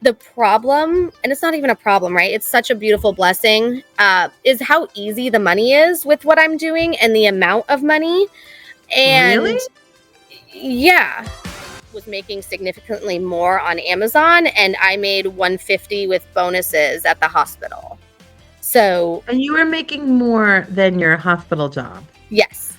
The problem, and it's not even a problem, right? It's such a beautiful blessing, is how easy the money is with what I'm doing and the amount of money. Really? And yeah, was making significantly more on Amazon, and I made 150 with bonuses at the hospital. So, And you were making more than your hospital job. yes,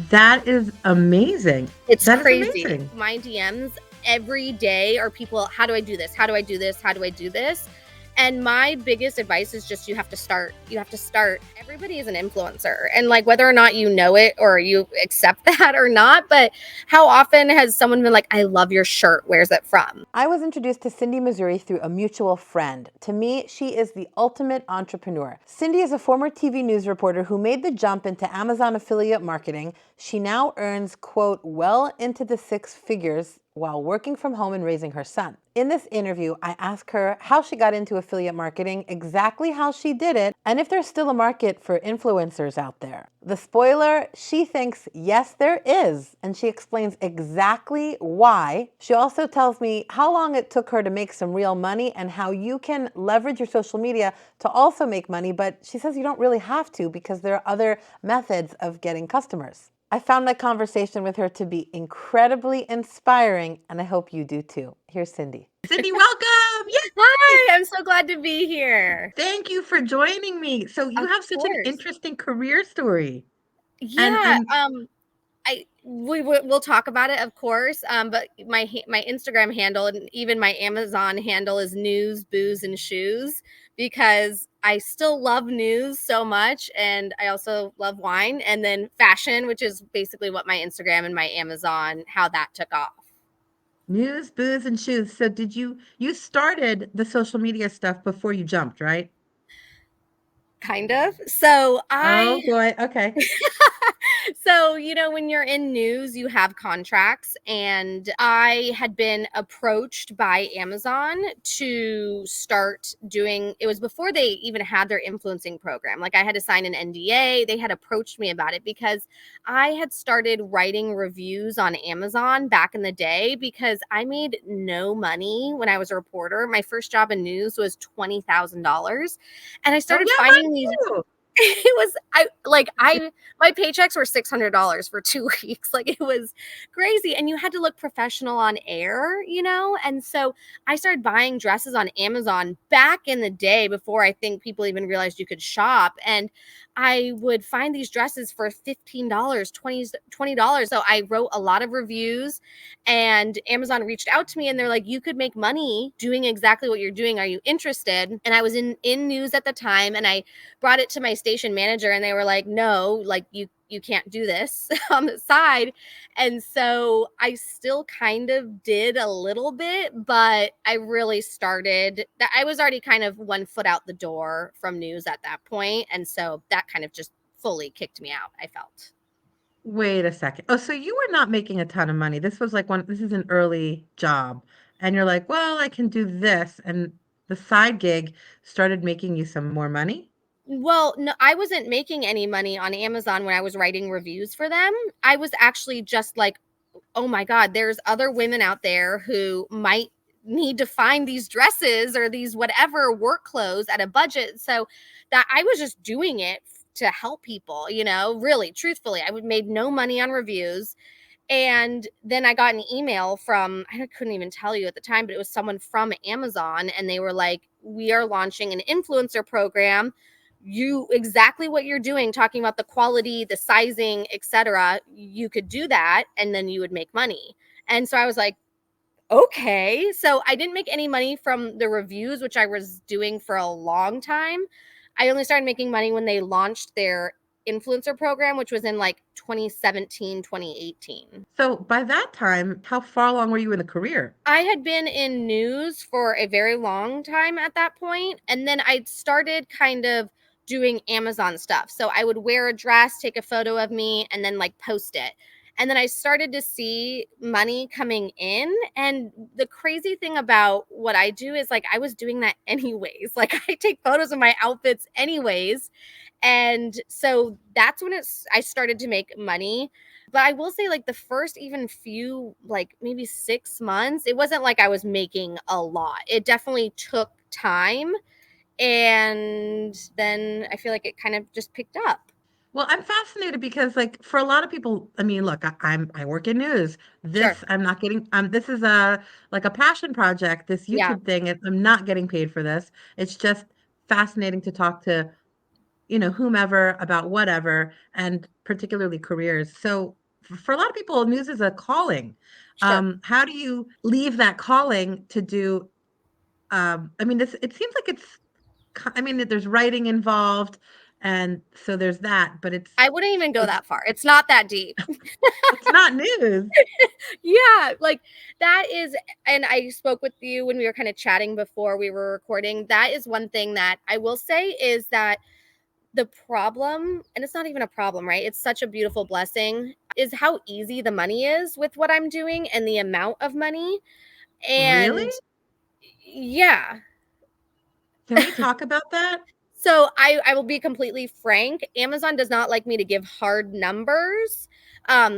That is amazing. it's That is crazy. amazing. My DMs every day are people, how do I do this? How do I do this? How do I do this? And my biggest advice is just you have to start. You have to start. Everybody is an influencer. And like whether or not you know it or you accept that or not, but how often has someone been like, I love your shirt. Where's it from? I was introduced to Cindy Missouri through a mutual friend. To me, she is the ultimate entrepreneur. Cindy is a former TV news reporter who made the jump into Amazon affiliate marketing. She now earns, quote, well into the six figures while working from home and raising her son. In this interview, I ask her how she got into affiliate marketing, exactly how she did it, and if there's still a market for influencers out there. The spoiler, she thinks yes, there is, and she explains exactly why. She also tells me how long it took her to make some real money and how you can leverage your social media to also make money, but she says you don't really have to because there are other methods of getting customers. I found my conversation with her to be incredibly inspiring, and I hope you do too. Here's Cindy. Cindy, welcome. Yes. Hi, I'm so glad to be here. Thank you for joining me. So you Of have such an course. interesting career story. And Yeah. and We'll talk about it, of course. But my Instagram handle and even my Amazon handle is news, booze, and shoes because I still love news so much, and I also love wine, and then fashion, which is basically what my Instagram and my Amazon how that took off. news, booze, and shoes. So you started the social media stuff before you jumped, right? Kind of. So Oh I boy. Okay. So, when you're in news, you have contracts, and I had been approached by Amazon to start doing it was before they even had their influencing program. Like I had to sign an NDA. They had approached me about it because I had started writing reviews on Amazon back in the day because I made no money when I was a reporter. My first job in news was $20,000. And I Oh started yeah, finding these mine too. it was I my paychecks were $600 for 2 weeks. Like it was crazy, and you had to look professional on air. And so I started buying dresses on Amazon back in the day before I think people even realized you could shop, and I would find these dresses for $15, $20. So I wrote a lot of reviews, and Amazon reached out to me and they're like, you could make money doing exactly what you're doing. Are you interested? And I was in news at the time, and I brought it to my station manager, and they were like, no, like you can't do this on the side. And so I still kind of did a little bit, but I really started that I was already kind of one foot out the door from news at that point, and so that kind of just fully kicked me out, I felt. Wait a second. Oh, so you were not making a ton of money. This is an early job. And you're like, well, I can do this. And the side gig started making you some more money. Well, no, I wasn't making any money on Amazon when I was writing reviews for them. I was actually just like, oh my God, there's other women out there who might need to find these dresses or these whatever work clothes at a budget. So that I was just doing it to help people, really, truthfully. I would made no money on reviews. And then I got an email from, I couldn't even tell you at the time, but it was someone from Amazon. And they were like, we are launching an influencer program. You exactly what you're doing, talking about the quality, the sizing, etc. You could do that and then you would make money. And so I was like, okay. So I didn't make any money from the reviews, which I was doing for a long time. I only started making money when they launched their influencer program, which was in like 2017, 2018. So by that time, how far along were you in the career? I had been in news for a very long time at that point, and then I started kind of doing Amazon stuff. So I would wear a dress, take a photo of me, and then like post it. And then I started to see money coming in. And the crazy thing about what I do is like I was doing that anyways. Like I take photos of my outfits anyways. And so that's when I started to make money. But I will say, like, the first even few, like, maybe 6 months, it wasn't like I was making a lot. It definitely took time, and then I feel like it kind of just picked up. Well, I'm fascinated because, like, for a lot of people, I mean, look, I work in news. Sure. I'm not getting this is a like a passion project, this Yeah, YouTube thing. I'm not getting paid for this. It's just fascinating to talk to, whomever about whatever, and particularly careers. So for a lot of people, news is a calling. sure. How do you leave that calling to do I mean, it seems like I mean, there's writing involved, and so there's that, but I wouldn't even go it's that far. It's not that deep. it's not news. Yeah, like, that is, and I spoke with you when we were kind of chatting before we were recording. That is one thing that I will say is that the problem, and it's not even a problem, right? It's such a beautiful blessing, is how easy the money is with what I'm doing and the amount of money. Really? And yeah. Can we talk about that? So I will be completely frank. Amazon does not like me to give hard numbers.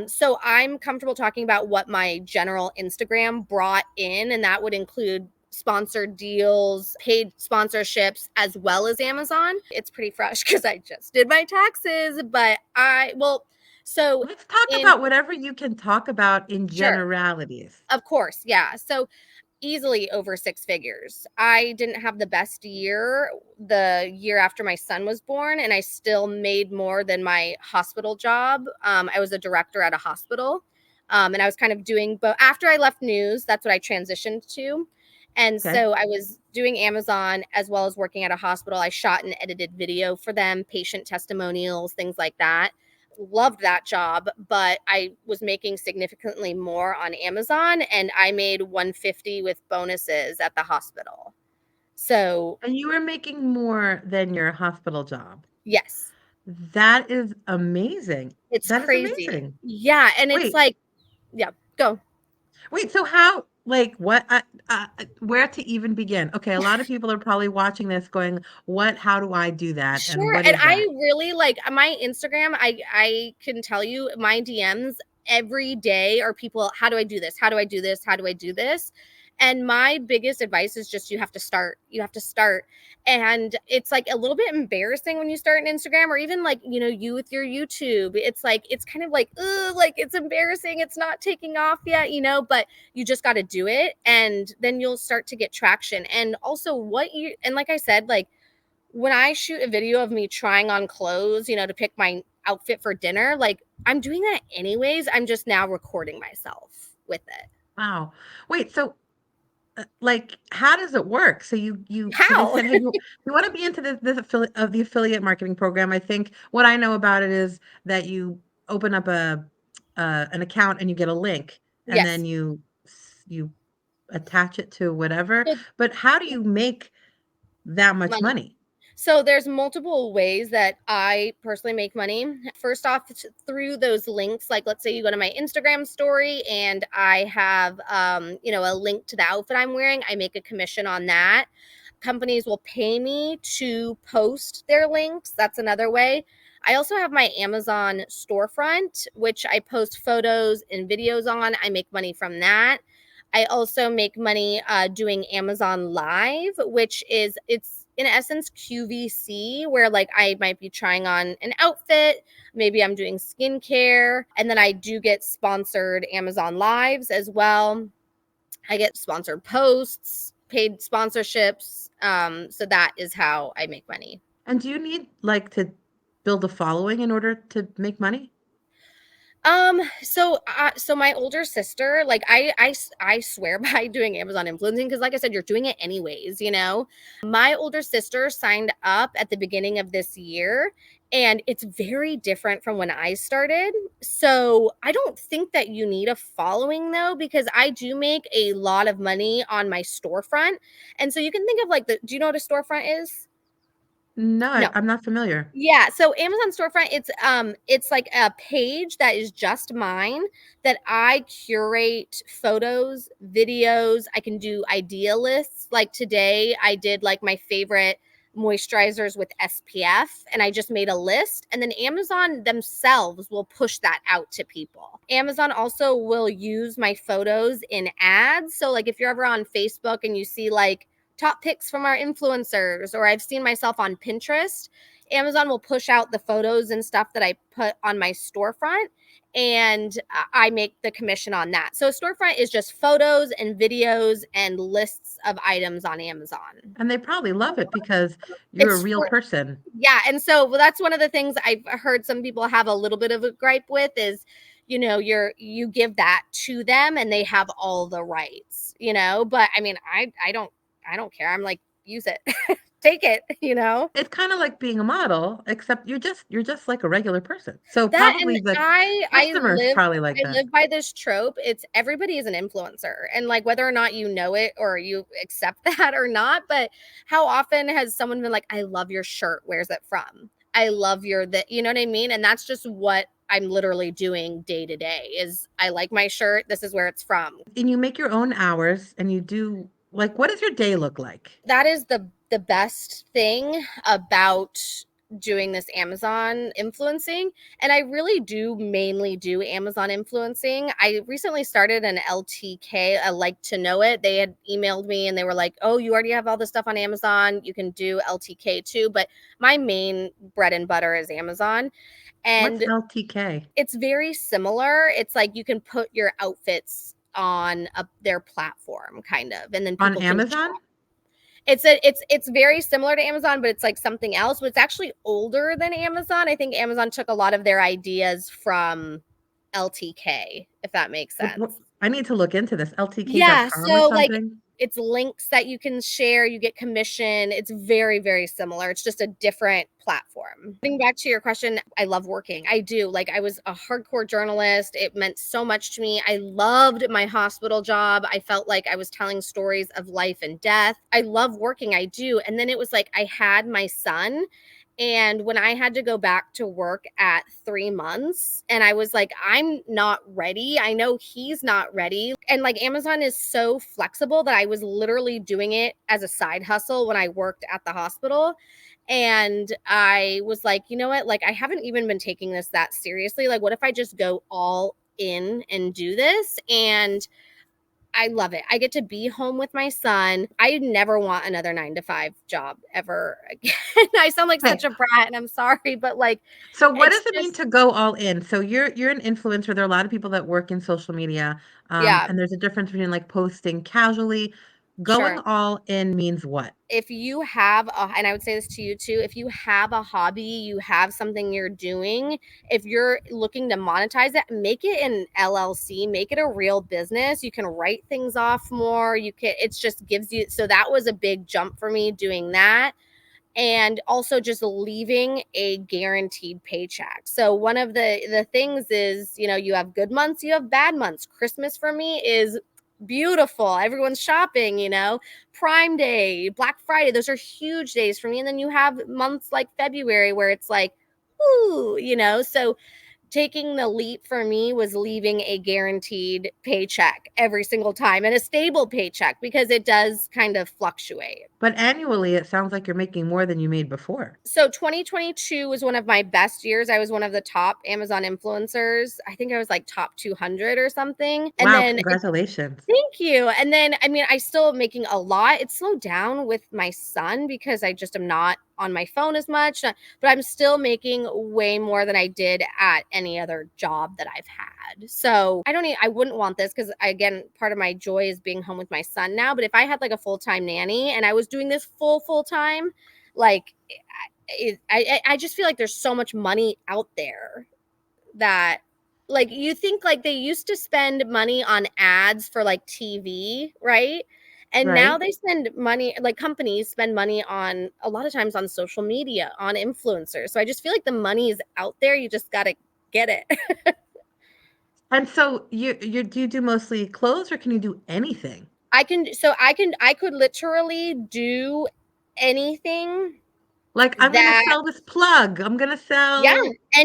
So I'm comfortable talking about what my general Instagram brought in, and that would include sponsored deals, paid sponsorships, as well as Amazon. It's pretty fresh because I just did my taxes, but so Let's talk in about whatever you can talk about in sure, generalities. of course, yeah. So easily over six figures. I didn't have the best year the year after my son was born, and I still made more than my hospital job. I was a director at a hospital, and I was kind of doing, but after I left news, that's what I transitioned to. And Okay. so I was doing Amazon as well as working at a hospital. I shot and edited video for them, patient testimonials, things like that. Loved that job, but I was making significantly more on Amazon, and I made 150 with bonuses at the hospital. So, And you were making more than your hospital job. yes, That is amazing. it's That is crazy. amazing. Yeah, and it's Wait, like, yeah, go. wait, so how, like, where to even begin? Okay, a lot of people are probably watching this going, how do I do that? And Sure, what and is I that? really like my Instagram. I can tell you my DMs every day are people, how do I do this? How do I do this? How do I do this? And my biggest advice is just you have to start. You have to start. And it's like a little bit embarrassing when you start an Instagram, or even like, you with your YouTube. It's like it's kind of like, ugh, like it's embarrassing. It's not taking off yet, but you just got to do it, and then you'll start to get traction. And also and like I said, like when I shoot a video of me trying on clothes, to pick my outfit for dinner, like I'm doing that anyways. I'm just now recording myself with it. Wow. Wait, so like, how does it work? So you How? said, hey, you want to be into the affiliate marketing program. I think what I know about it is that you open up an account and you get a link, and Yes. then you attach it to whatever. So But how do you make that much money. money? So there's multiple ways that I personally make money. First off, it's through those links. Like let's say you go to my Instagram story and I have a link to the outfit I'm wearing. I make a commission on that. Companies will pay me to post their links. That's another way. I also have my Amazon storefront, which I post photos and videos on. I make money from that. I also make money doing Amazon Live, which is it's in essence QVC, where like I might be trying on an outfit, maybe I'm doing skincare, and then I do get sponsored Amazon Lives as well. I get sponsored posts, paid sponsorships. So that is how I make money. And do you need like to build a following in order to make money? So my older sister, like I swear by doing Amazon influencing, because like I said, you're doing it anyways. My older sister signed up at the beginning of this year, and it's very different from when I started. So I don't think that you need a following though, because I do make a lot of money on my storefront. And so you can think of like do you know what a storefront is? No, No. I'm not familiar. Yeah, so Amazon storefront, it's like a page that is just mine, that I curate photos, videos. I can do idea lists. Like today I did like my favorite moisturizers with SPF, and I just made a list, and then Amazon themselves will push that out to people. Amazon also will use my photos in ads. So like if you're ever on Facebook and you see like top picks from our influencers, or I've seen myself on Pinterest, Amazon will push out the photos and stuff that I put on my storefront, and I make the commission on that. So a storefront is just photos and videos and lists of items on Amazon. And they probably love it because you're a It's real for, person. yeah, and so that's one of the things I've heard some people have a little bit of a gripe with is, you know, you give that to them and they have all the rights, you know. But I mean, I don't care. I'm like, use it. Take it, you know. It's kind of like being a model, except you're just like a regular person. So That, and probably the I customers live probably like I that. live by this trope. It's everybody is an influencer, and like whether or not you know it or you accept that or not, but how often has someone been like, I love your shirt, where's it from? I love your that, you know what I mean? And that's just what I'm literally doing day to day is I like my shirt, this is where it's from. And you make your own hours and you do like, what does your day look like? That is the best thing about doing this Amazon influencing. And I really do mainly do Amazon influencing. I recently started an LTK, a like to know it. They had emailed me and they were like, oh, you already have all this stuff on Amazon. You can do LTK too. But my main bread and butter is Amazon. What's And LTK? it's very similar. It's like you can put your outfits on their platform kind of, and then On people can Amazon? it's very similar to Amazon, but it's like something else. But it's actually older than Amazon. I think Amazon took a lot of their ideas from LTK, if that makes sense. I need to look into this. Yeah, LTK.com or so like something? it's links that you can share, you get commission. It's very, very similar. It's just a different platform. Getting back to your question, I love working. I do. Like I was a hardcore journalist. It meant so much to me. I loved my hospital job. I felt like I was telling stories of life and death. I love working. I do. And then it was like I had my son. And when I had to go back to work at 3 months, and I was like, I'm not ready. I know he's not ready. And like Amazon is so flexible that I was literally doing it as a side hustle when I worked at the hospital. And I was like, you know what? Like, I haven't even been taking this that seriously. Like, what if I just go all in and do this? And I love it. I get to be home with my son. I never want another 9 to 5 job ever again. I sound like Right. such a brat, and I'm sorry, but like, So what it's does it mean just, to go all in? So you're an influencer. There are a lot of people that work in social media, yeah, and there's a difference between like posting casually. Going sure. all in means what? If you have and I would say this to you too, if you have a hobby, you have something you're doing, if you're looking to monetize it, make it an LLC, make it a real business. You can write things off more. You can, it's just gives you, so that was a big jump for me doing that. And also just leaving a guaranteed paycheck. So one of the things is, you know, you have good months, you have bad months. Christmas for me is beautiful. Everyone's shopping, you know, Prime Day, Black Friday, those are huge days for me. And then you have months like February where it's like, ooh, you know, so taking the leap for me was leaving a guaranteed paycheck every single time and a stable paycheck because it does kind of fluctuate. But annually, it sounds like you're making more than you made before. So 2022 was one of my best years. I was one of the top Amazon influencers. I think I was like top 200 or something. And Wow, then congratulations. thank you. And then, I mean, I still making a lot. It slowed down with my son because I just am not on my phone as much, but I'm still making way more than I did at any other job that I've had. So I wouldn't want this because again, part of my joy is being home with my son now. But if I had like a full-time nanny and I was doing this full time, like I just feel like there's so much money out there that like you think like they used to spend money on ads for like TV, right? And now Right? they spend money, like companies spend money on a lot of times on social media, on influencers. So I just feel like the money is out there. You just got to get it. And so you do you do mostly clothes or can you do anything? I could literally do anything Like, I'm gonna that, sell this plug. I'm gonna yeah, sell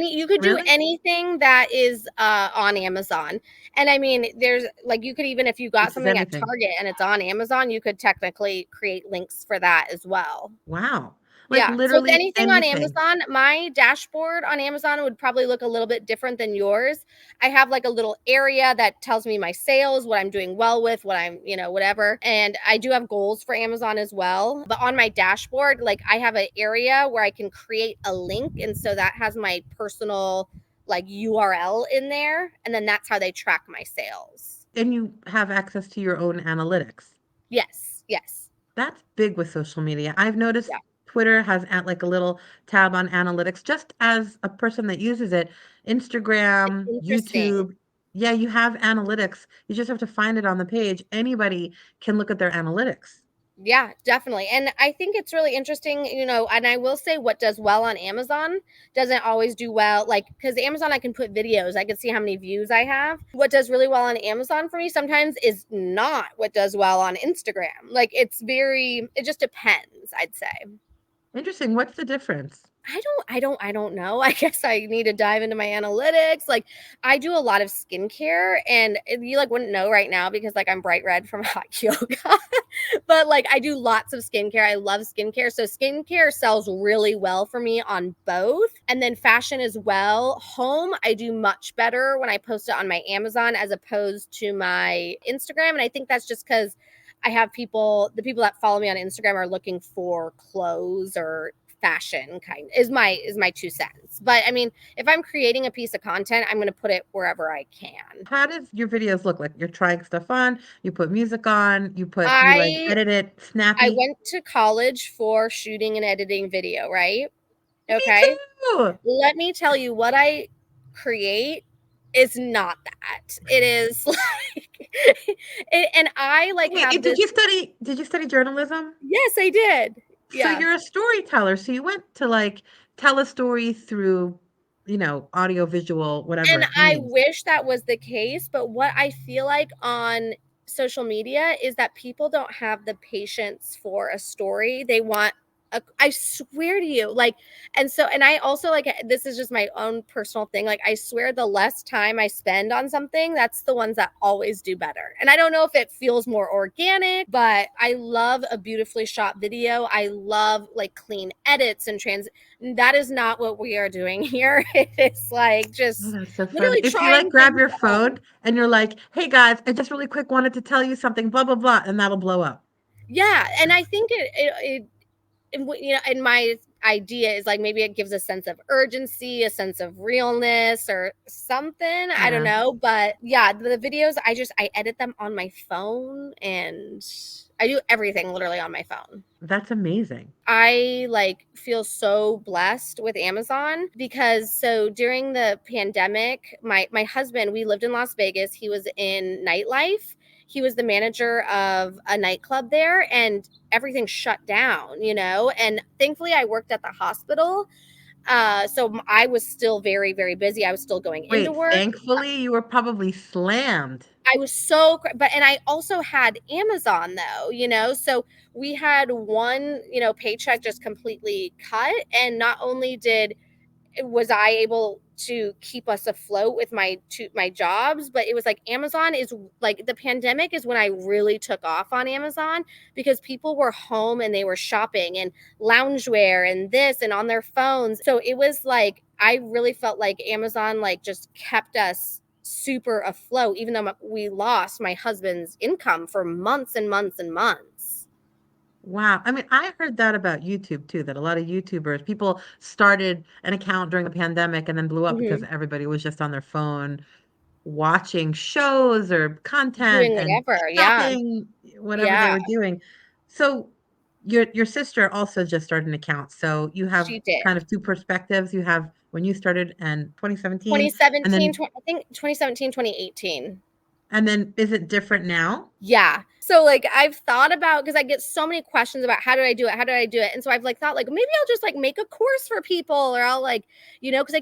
you could do really? anything that is on Amazon. And I mean, there's like you could even if you got This is something at anything. Target and it's on Amazon, you could technically create links for that as well. Wow. Like Yeah. So if literally anything on anything. Amazon, my dashboard on Amazon would probably look a little bit different than yours. I have like a little area that tells me my sales, what I'm doing well with, what I'm, whatever. And I do have goals for Amazon as well. But on my dashboard, like I have an area where I can create a link. And so that has my personal like URL in there. And then that's how they track my sales. And you have access to your own analytics. Yes. Yes. That's big with social media. I've noticed Yeah. Twitter has at like a little tab on analytics just as a person that uses it. Instagram, Interesting. YouTube, yeah, you have analytics. You just have to find it on the page. Anybody can look at their analytics. Yeah, definitely. And I think it's really interesting, and I will say what does well on Amazon doesn't always do well. Like, because Amazon, I can put videos, I can see how many views I have. What does really well on Amazon for me sometimes is not what does well on Instagram. Like, it just depends, I'd say. Interesting. What's the difference? I don't know. I guess I need to dive into my analytics. Like I do a lot of skincare and you like wouldn't know right now because like I'm bright red from hot yoga. But like I do lots of skincare. I love skincare. So skincare sells really well for me on both. And then fashion as well. Home, I do much better when I post it on my Amazon as opposed to my Instagram. And I think that's just because I have the people that follow me on Instagram are looking for clothes or fashion is my 2 cents. But I mean, if I'm creating a piece of content, I'm going to put it wherever I can. How does your videos look like? You're trying stuff on, you put music on, you like I edit it I snappy. went to college for shooting and editing video, right? Me Okay. too. Let me tell you what I create is not that. It is like and I like Wait, have did this. you study journalism? Yes, I did. So Yeah. you're a storyteller. So you went to like tell a story through, audio, visual, whatever And I means. wish that was the case, but what I feel like on social media is that people don't have the patience for a story. They want I swear to you, like, and I also like this is just my own personal thing. Like, I swear the less time I spend on something, that's the ones that always do better. And I don't know if it feels more organic, but I love a beautifully shot video. I love like clean edits and that is not what we are doing here. It is like Oh, just that's so funny. literally If you like trying grab things your on. phone and you're like, hey guys, I just really quick wanted to tell you something, blah, blah, blah, and that'll blow up. Yeah, and I think and my idea is like maybe it gives a sense of urgency, a sense of realness or something. I don't Yeah, know, but yeah, the videos I edit them on my phone and I do everything literally on my phone. that's amazing. I like feel so blessed with Amazon because so during the pandemic, my husband, we lived in Las Vegas. He was in nightlife. He was the manager of a nightclub there and everything shut down, And thankfully I worked at the hospital. So I was still very, very busy. I was still going into Wait, work. thankfully you were probably slammed. I was and I also had Amazon though, so we had one, paycheck just completely cut. And not only was I able to keep us afloat with my jobs, but it was like Amazon is like the pandemic is when I really took off on Amazon because people were home and they were shopping and loungewear and this and on their phones. So it was like I really felt like Amazon like just kept us super afloat even though we lost my husband's income for months and months and months. Wow. I mean, I heard that about YouTube too, that a lot of YouTubers, people started an account during the pandemic and then blew up because Mhm. everybody was just on their phone watching shows or content Doing and whatever. Yeah. shopping, whatever they Yeah. were doing. So your sister also just started an account. So you have She did. kind of two perspectives. You have when you started in 2017 and 2017, then I think 2017, 2018. is it different now? Yeah. So like I've thought about because I get so many questions about how do I do it? How do I do it? And so I've like thought like maybe I'll just like make a course for people or I'll like, because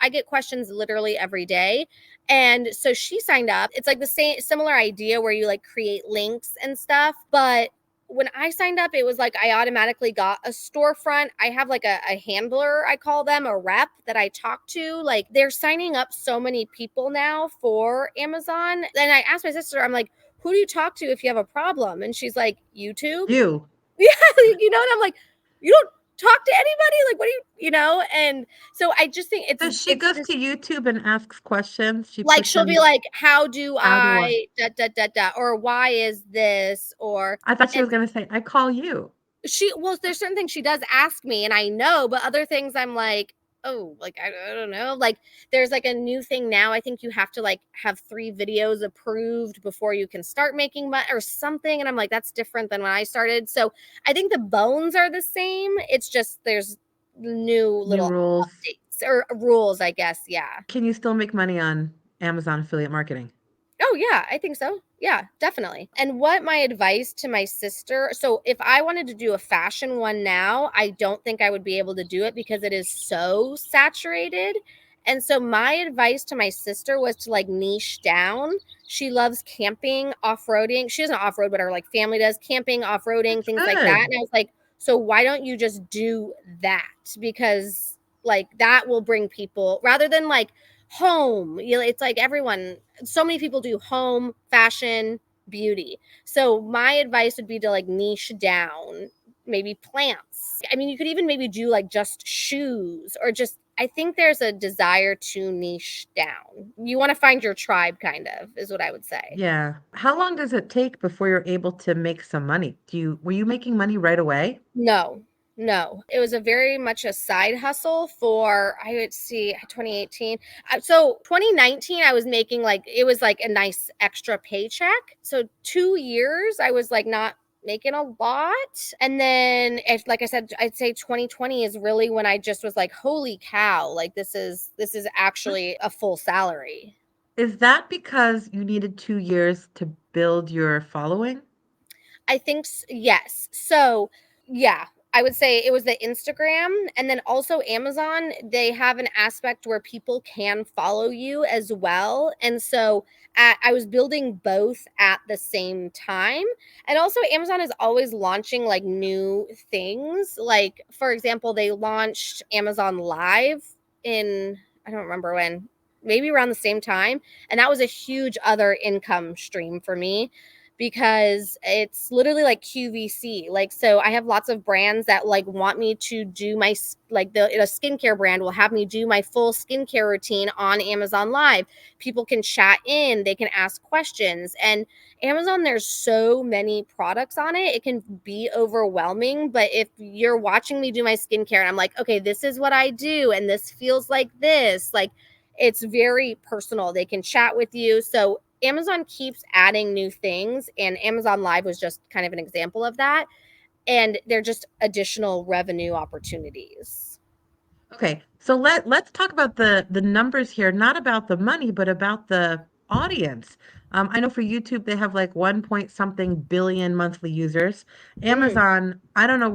I get questions literally every day. And so she signed up. It's like the same similar idea where you like create links and stuff. But when I signed up, it was like I automatically got a storefront. I have like a handler, I call them a rep that I talk to. Like they're signing up so many people now for Amazon. And I asked my sister, I'm like, who do you talk to if you have a problem? And she's like, YouTube. You. Yeah, and I'm like, you don't talk to anybody? Like, what do you know? And so I just think So she it's goes this, to YouTube and asks questions. She like, puts she'll be in, like, how do how do I? I da da da da, or why is this, or I thought she and was gonna say, I call you. well, there's certain things she does ask me and I know, but other things I'm like, oh, like I don't know. Like there's like a new thing now. I think you have to like have 3 videos approved before you can start making money or something. And I'm like, that's different than when I started. So I think the bones are the same. It's just there's new New little rules. updates or rules, I guess. Yeah. Can you still make money on Amazon affiliate marketing? Oh, yeah, I think so. Yeah, definitely. And what my advice to my sister, so if I wanted to do a fashion one now, I don't think I would be able to do it because it is so saturated. And so my advice to my sister was to like niche down. She loves camping, off-roading. She doesn't off-road, but her like family does camping, off-roading, That's things like that. good. And I was like, so why don't you just do that? Because like that will bring people rather than like home. You know, it's like everyone, so many people do home, fashion, beauty. So my advice would be to like niche down, maybe plants. I mean, you could even maybe do like just shoes or just I think there's a desire to niche down. You want to find your tribe kind of is what I would say. Yeah. How long does it take before you're able to make some money? Were you making money right away? No, no. It was a very much a side hustle for, I would see 2018. So 2019, I was making like, it was like a nice extra paycheck. So 2 years, I was like not making a lot. And then, if, like I said, I'd say 2020 is really when I just was like, holy cow, like this is actually a full salary. Is that because you needed 2 years to build your following? I think yes. So, yeah, I would say it was the Instagram and then also Amazon. They have an aspect where people can follow you as well. And so I was building both at the same time. And also, Amazon is always launching like new things. Like, for example, they launched Amazon Live in, I don't remember when, maybe around the same time. And that was a huge other income stream for me because it's literally like QVC. Like, so I have lots of brands that like want me to do my like a skincare brand will have me do my full skincare routine on Amazon Live. People can chat in, they can ask questions, and Amazon, there's so many products on it. It can be overwhelming, but if you're watching me do my skincare and I'm like, okay, this is what I do, and this feels like this, like it's very personal. They can chat with you. So Amazon keeps adding new things, and Amazon Live was just kind of an example of that. And they're just additional revenue opportunities. Okay, so let's talk about the numbers here, not about the money, but about the audience. I know for YouTube they have like 1 point something billion monthly users. Mm, Amazon, I don't know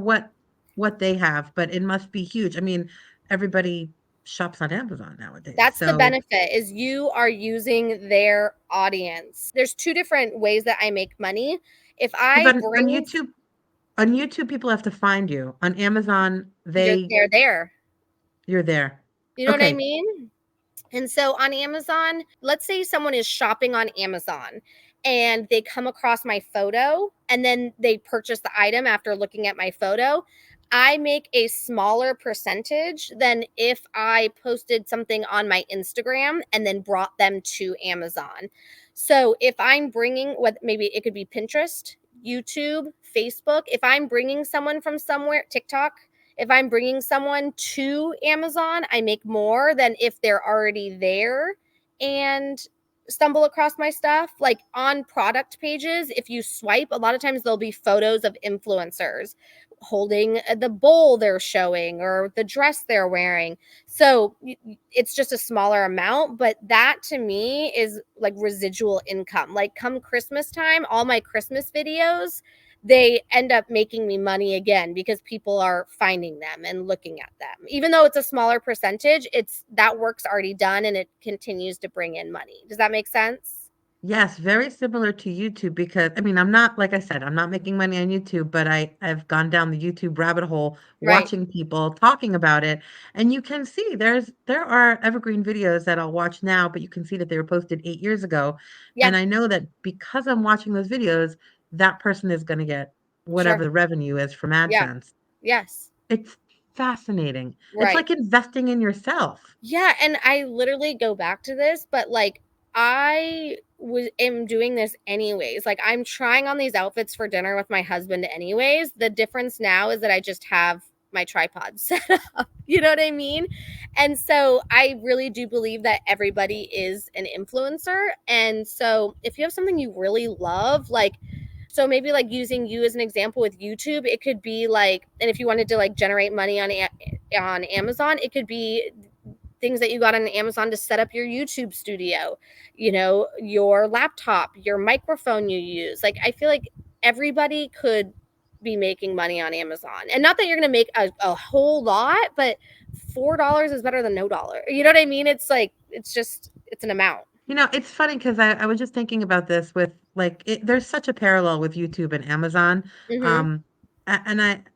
what they have, but it must be huge. I mean, everybody shops on Amazon nowadays. that's the So benefit is you are using their audience. There's 2 different ways that I make money. If because I on bring YouTube people have to find you. On Amazon, they're there. you're there. You know what I Okay. mean? And so on Amazon, let's say someone is shopping on Amazon and they come across my photo and then they purchase the item after looking at my photo. I make a smaller percentage than if I posted something on my Instagram and then brought them to Amazon. So if I'm bringing what maybe it could be Pinterest, YouTube, Facebook, if I'm bringing someone from somewhere, TikTok, if I'm bringing someone to Amazon, I make more than if they're already there and stumble across my stuff. Like on product pages, if you swipe, a lot of times there'll be photos of influencers holding the bowl they're showing or the dress they're wearing. So it's just a smaller amount, but that to me is like residual income. Like come Christmas time, all my Christmas videos, they end up making me money again because people are finding them and looking at them. Even though it's a smaller percentage, it's that work's already done and it continues to bring in money. Does that make sense? Yes, very similar to YouTube because I mean, I'm not, like I said, I'm not making money on YouTube, but I've gone down the YouTube rabbit hole Right. watching people talking about it. And you can see there are evergreen videos that I'll watch now, but you can see that they were posted 8 years ago. Yeah, And I know that because I'm watching those videos, that person is going to get whatever sure. the revenue is from Yeah. AdSense. Yes. It's fascinating. It's Right. like investing in yourself. Yeah, and I literally go back to this, but, like, am doing this anyways, like, I'm trying on these outfits for dinner with my husband anyways. The difference now is that I just have my tripod set up, you know what I mean? And so, I really do believe that everybody is an influencer, and so, if you have something you really love, like so maybe, like, using you as an example with YouTube, it could be, like and if you wanted to, like, generate money on Amazon, it could be things that you got on Amazon to set up your YouTube studio, your laptop, your microphone you use. Like, I feel like everybody could be making money on Amazon. And not that you're going to make a whole lot, but $4 is better than no dollar. You know what I mean? It's like, it's an amount. It's funny because I was just thinking about this with like there's such a parallel with YouTube and Amazon. Hmm. Um, and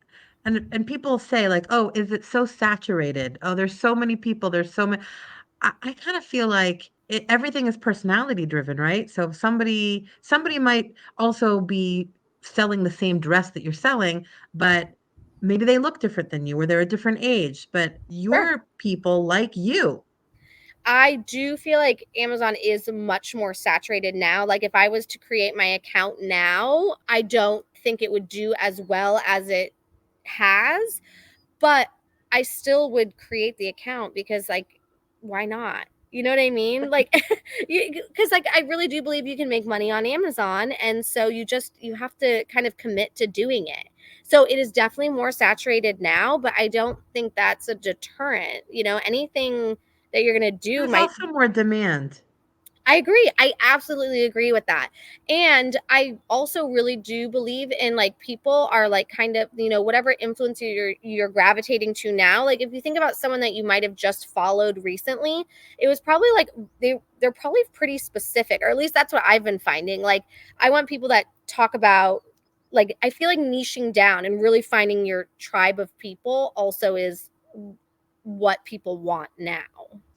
and people say like, oh, is it so saturated? Oh, there's so many people. There's so many. I kind of feel like everything is personality driven, right? So if somebody might also be selling the same dress that you're selling, but maybe they look different than you, or they're a different age, but Sure. your people like you. I do feel like Amazon is much more saturated now. Like, if I was to create my account now, I don't think it would do as well as it has, but I still would create the account because, like, why not? You know what I mean? Like, because, like, I really do believe you can make money on Amazon, and so you have to kind of commit to doing it. So it is definitely more saturated now, but I don't think that's a deterrent. Anything that you're gonna do There's might also more demand. I agree. I absolutely agree with that. And I also really do believe in, like, people are like kind of, whatever influencer you're gravitating to now. Like, if you think about someone that you might have just followed recently, it was probably like they're probably pretty specific, or at least that's what I've been finding. Like, I want people that talk about, like, I feel like niching down and really finding your tribe of people also is what people want now.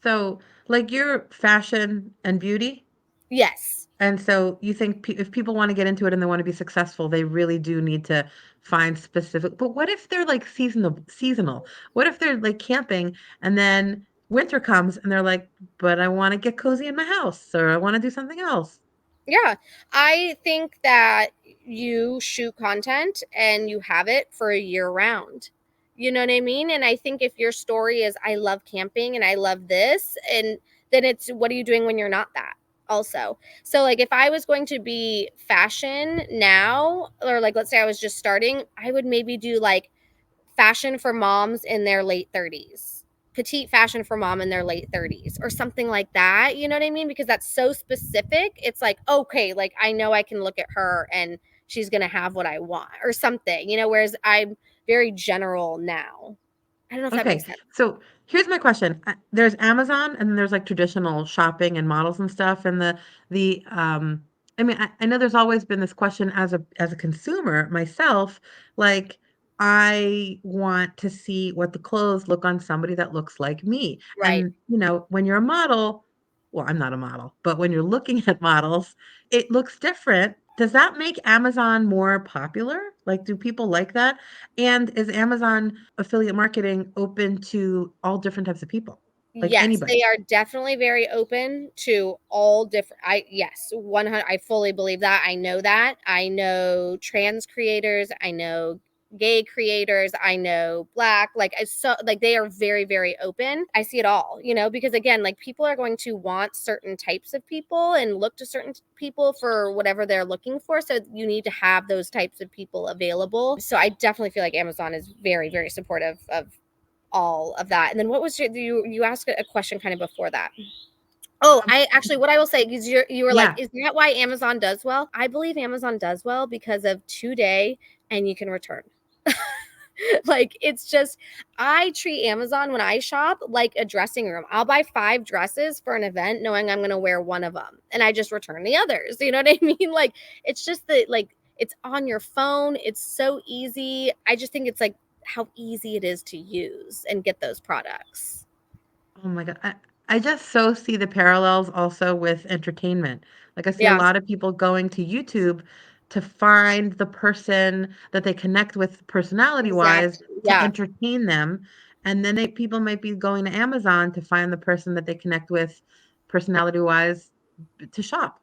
So, like your fashion and beauty. Yes. And so you think if people want to get into it and they want to be successful, they really do need to find specific. But what if they're like seasonal? What if they're like camping and then winter comes and they're like, but I want to get cozy in my house or I want to do something else. Yeah, I think that you shoot content and you have it for a year round. You know what I mean? And I think if your story is, I love camping and I love this, and then it's, what are you doing when you're not that? Also, so, like, if I was going to be fashion now, or, like, let's say I was just starting, I would maybe do, like, fashion for moms in their late 30s, petite fashion for mom in their late 30s, or something like that. You know what I mean? Because that's so specific. It's like, okay, like, I know I can look at her and she's going to have what I want, or something, whereas I'm very general now. I don't know if that Okay, makes sense. so here's my question. There's Amazon and then there's like traditional shopping and models and stuff. And I mean, I know there's always been this question as a consumer myself, like I want to see what the clothes look on somebody that looks like me. Right. And when you're a model, well, I'm not a model, but when you're looking at models, it looks different. Does that make Amazon more popular? Like, do people like that? And is Amazon affiliate marketing open to all different types of people? Like Yes, they anybody? are definitely very open to all different. Yes, 100. I fully believe that. I know that. I know trans creators. I know gay creators. I know black. Like, they are very, very open. I see it all. Because, again, like, people are going to want certain types of people and look to certain people for whatever they're looking for. So you need to have those types of people available. So I definitely feel like Amazon is very, very supportive of all of that. And then what was you asked a question kind of before that. Oh, Um, I actually, what I will say is, you were like, yeah. is that why Amazon does well? I believe Amazon does well because of 2 day and you can return. Like, it's just, I treat Amazon when I shop like a dressing room. I'll buy 5 dresses for an event knowing I'm going to wear one of them and I just return the others. You know what I mean? Like, it's just that, like, it's on your phone. It's so easy. I just think it's like how easy it is to use and get those products. Oh my God. I just so see the parallels also with entertainment. Like I see a Yeah. lot of people going to YouTube to find the person that they connect with personality-wise Exactly. to Yeah, entertain them, and then people might be going to Amazon to find the person that they connect with personality-wise to shop.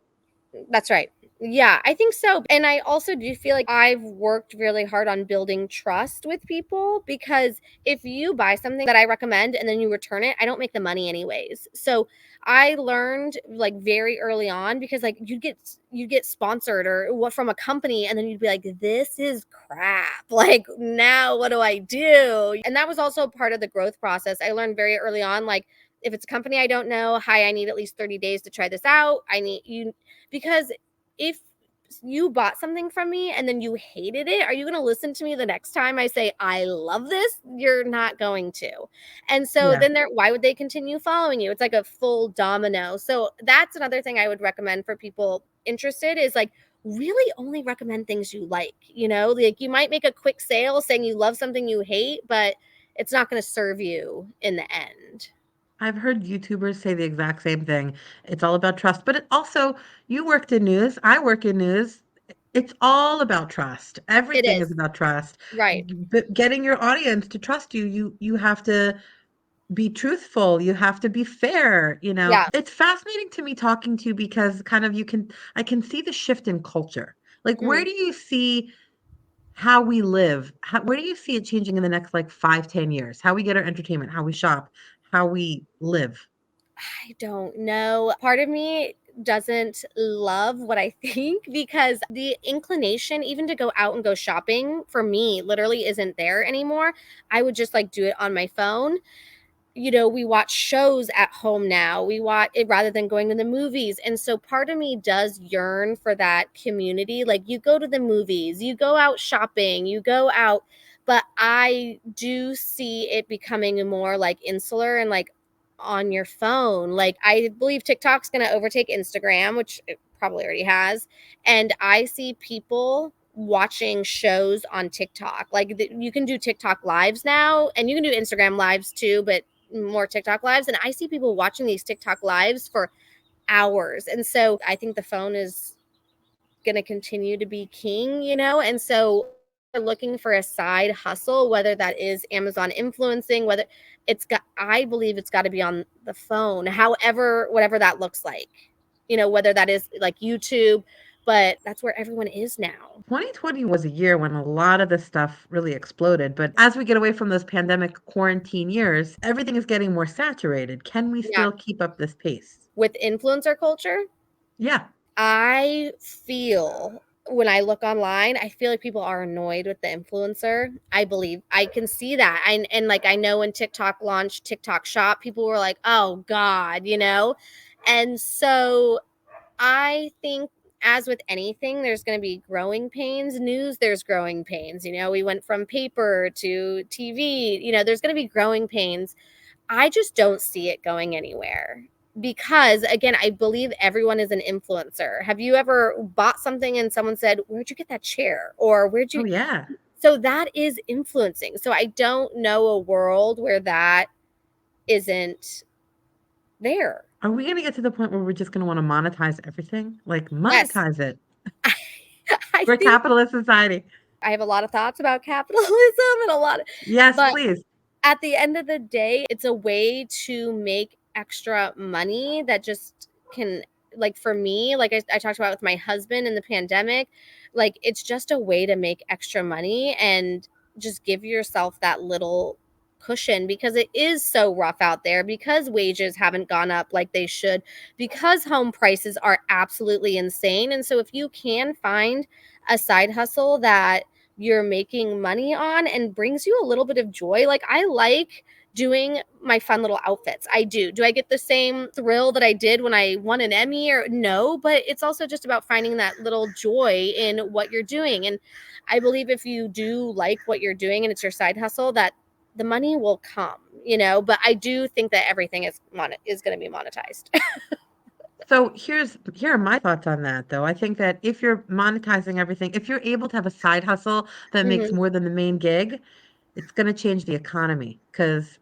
that's right. Yeah, I think so. And I also do feel like I've worked really hard on building trust with people, because if you buy something that I recommend and then you return it, I don't make the money anyways. So I learned like very early on, because like you get sponsored or what from a company, and then you'd be like, this is crap. Like, now what do I do? And that was also part of the growth process. I learned very early on, like, if it's a company I don't know, hi, I need at least 30 days to try this out. I need you, because if you bought something from me and then you hated it, are you going to listen to me the next time I say I love this? You're not going to. And so Yeah. then why would they continue following you? It's like a full domino. So that's another thing I would recommend for people interested, is like, really only recommend things you like. Like, you might make a quick sale saying you love something you hate, but it's not going to serve you in the end. I've heard YouTubers say the exact same thing. It's all about trust, but it also, you worked in news, I work in news. It's all about trust. It Everything is is. about trust. Right. But getting your audience to trust you, you have to be truthful, you have to be fair, you know. Yeah. It's fascinating to me talking to you because kind of I can see the shift in culture. Like, where Mhm. do you see how we live? Where do you see it changing in the next like 5, 10 years? How we get our entertainment, how we shop, how we live? I don't know. Part of me doesn't love what I think, because the inclination even to go out and go shopping for me literally isn't there anymore. I would just like do it on my phone. We watch shows at home now. We watch it rather than going to the movies. And so part of me does yearn for that community. Like, you go to the movies, you go out shopping, you go out, but I do see it becoming more like insular and like on your phone. Like, I believe TikTok's going to overtake Instagram, which it probably already has. And I see people watching shows on TikTok. Like, you can do TikTok lives now, and you can do Instagram lives too, but more TikTok lives. And I see people watching these TikTok lives for hours. And so I think the phone is going to continue to be king. And so we're looking for a side hustle, whether that is Amazon influencing, I believe it's got to be on the phone, however, whatever that looks like, whether that is like YouTube, but that's where everyone is now. 2020 was a year when a lot of this stuff really exploded, but as we get away from those pandemic quarantine years, everything is getting more saturated. Can we Yeah. still keep up this pace? With influencer culture, Yeah. I feel when I look online, I feel like people are annoyed with the influencer. I believe I can see that. And like, I know when TikTok launched TikTok Shop, people were like, "Oh God." And so I think, as with anything, there's going to be growing pains. News, there's growing pains. We went from paper to TV. There's going to be growing pains. I just don't see it going anywhere, because again, I believe everyone is an influencer. Have you ever bought something and someone said, "Where'd you get that chair?" Or "Where'd Oh, you?" yeah. So that is influencing. So I don't know a world where that isn't there. Are we going to get to the point where we're just going to want to monetize everything? Like, Yes. monetize it. I We're a think capitalist society. I have a lot of thoughts about capitalism and a lot of, Yes, but please. at the end of the day, it's a way to make extra money that just can, like, for me, like I talked about with my husband in the pandemic, like, it's just a way to make extra money and just give yourself that little cushion, because it is so rough out there, because wages haven't gone up like they should, because home prices are absolutely insane. And so if you can find a side hustle that you're making money on and brings you a little bit of joy. Like, I like doing my fun little outfits. I do. Do I get the same thrill that I did when I won an Emmy? Or no, but it's also just about finding that little joy in what you're doing. And I believe if you do like what you're doing and it's your side hustle, that the money will come. But I do think that everything is going to be monetized. So here are my thoughts on that, though. I think that if you're monetizing everything, if you're able to have a side hustle that makes Mhm. more than the main gig, it's going to change the economy because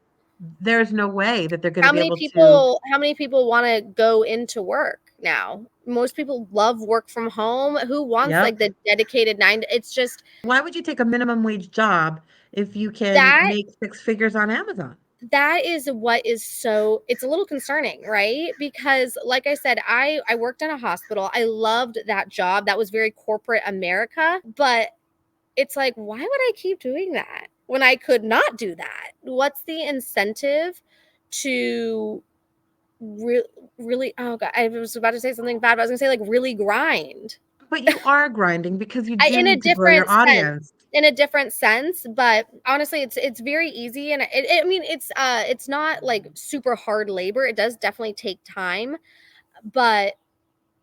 there's no way that they're going to How be many able to. people how many people wanna go into work now? most people love work from home. Who wants like Yep. the dedicated it's just Why would you take a minimum wage job if you can that make six figures on Amazon? that is what is so it's a little concerning, right? Because like I said, I worked in a hospital. I loved that job. That was very corporate America, but it's like, why would I keep doing that when I could not do that? What's the incentive to re- really, oh god, I was about to say something bad, but I was gonna say like really grind. But you are grinding because you I do in a need to grow your different sense. audience. In a different sense, but honestly, it's very easy, and I mean, it's not like super hard labor. It does definitely take time, but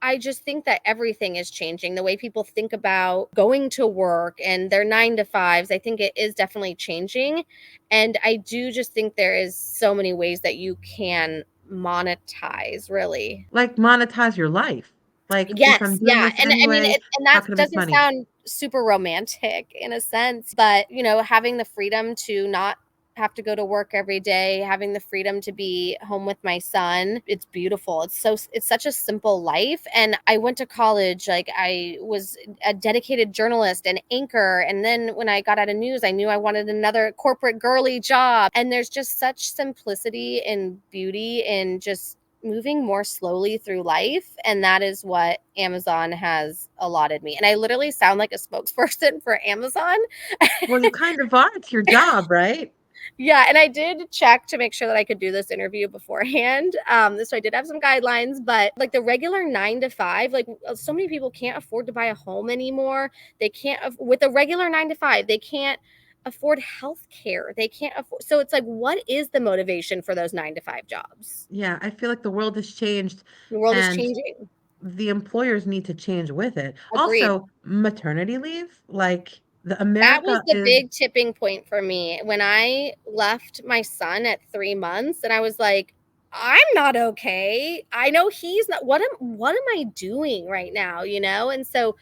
I just think that everything is changing. The way people think about going to work and their 9 to 5s, I think it is definitely changing. And I do just think there is so many ways that you can monetize, really. Like, monetize your life. Like, if I'm Yes, doing yeah, this and I mean, anyway, and how that can I make doesn't money? sound super romantic in a sense, but, having the freedom to not have to go to work every day, having the freedom to be home with my son, it's beautiful. It's such a simple life, and I went to college, like, I was a dedicated journalist and anchor, and then when I got out of news, I knew I wanted another corporate girly job, and there's just such simplicity and beauty in just moving more slowly through life, and that is what Amazon has allotted me. And I literally sound like a spokesperson for Amazon. Well, you kind of are. It's your job, right? Yeah, and I did check to make sure that I could do this interview beforehand. So I did have some guidelines, but like the regular 9 to 5, like so many people can't afford to buy a home anymore. They can't with a regular 9 to 5, they can't afford health care. They can't afford, so it's like, what is the motivation for those 9 to 5 jobs? Yeah, I feel like the world has changed The world is and changing. the employers need to change with it. Agreed. Also, maternity leave, like the That was America the is big tipping point for me when I left my son at 3 months, and I was like, "I'm not okay. I know he's not, what am I doing right now?" And so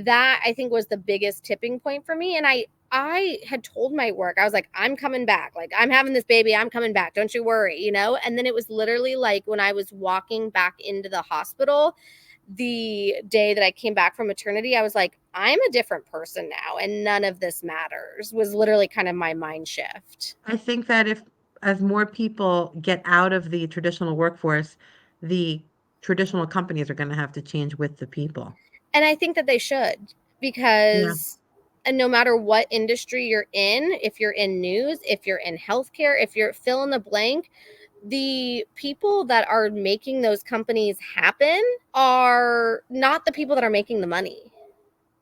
that, I think, was the biggest tipping point for me, and I had told my work, I was like, "I'm coming back. Like, I'm having this baby, I'm coming back. Don't you worry." And then it was literally like when I was walking back into the hospital the day that I came back from maternity, I was like, I'm a different person now, and none of this matters, was literally kind of my mind shift. I think that if as more people get out of the traditional workforce, the traditional companies are gonna have to change with the people. And I think that they should, Yeah. because and no matter what industry you're in, if you're in news, if you're in healthcare, if you're fill in the blank, the people that are making those companies happen are not the people that are making the money.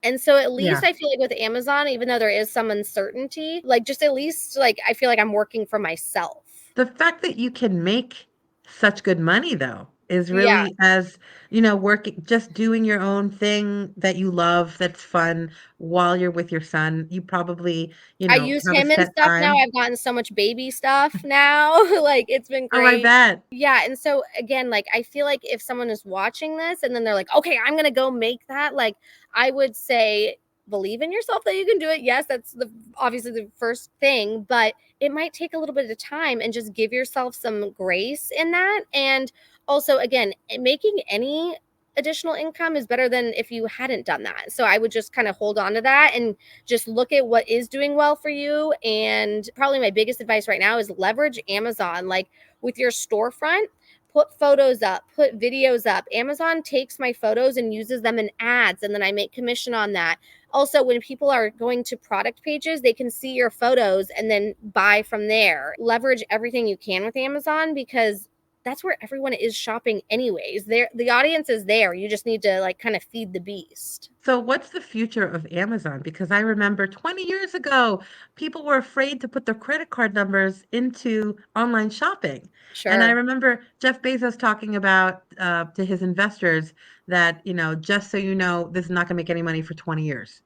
And so at Yeah. least I feel like with Amazon, even though there is some uncertainty, like just at least like I feel like I'm working for myself. The fact that you can make such good money though is Yeah. really as, working just doing your own thing that you love, that's fun while you're with your son. You probably, I use have a him and set stuff now. time. I've gotten so much baby stuff now. Like it's been Oh, I great. bet. Yeah. And so again, like I feel like if someone is watching this and then they're like, okay, I'm gonna go make that, like I would say believe in yourself that you can do it. Yes, that's the obviously the first thing, but it might take a little bit of time, and just give yourself some grace in that. And also again, making any additional income is better than if you hadn't done that. So I would just kind of hold on to that and just look at what is doing well for you. And probably my biggest advice right now is leverage Amazon. Like with your storefront, put photos up, put videos up. Amazon takes my photos and uses them in ads, and then I make commission on that. Also, when people are going to product pages, they can see your photos and then buy from there. Leverage everything you can with Amazon, because that's where everyone is shopping anyways. There, the audience is there. You just need to like kind of feed the beast. So what's the future of Amazon? Because I remember 20 years ago, people were afraid to put their credit card numbers into online shopping. And I Sure. remember Jeff Bezos talking about to his investors that, just so you know, this is not going to make any money for 20 years.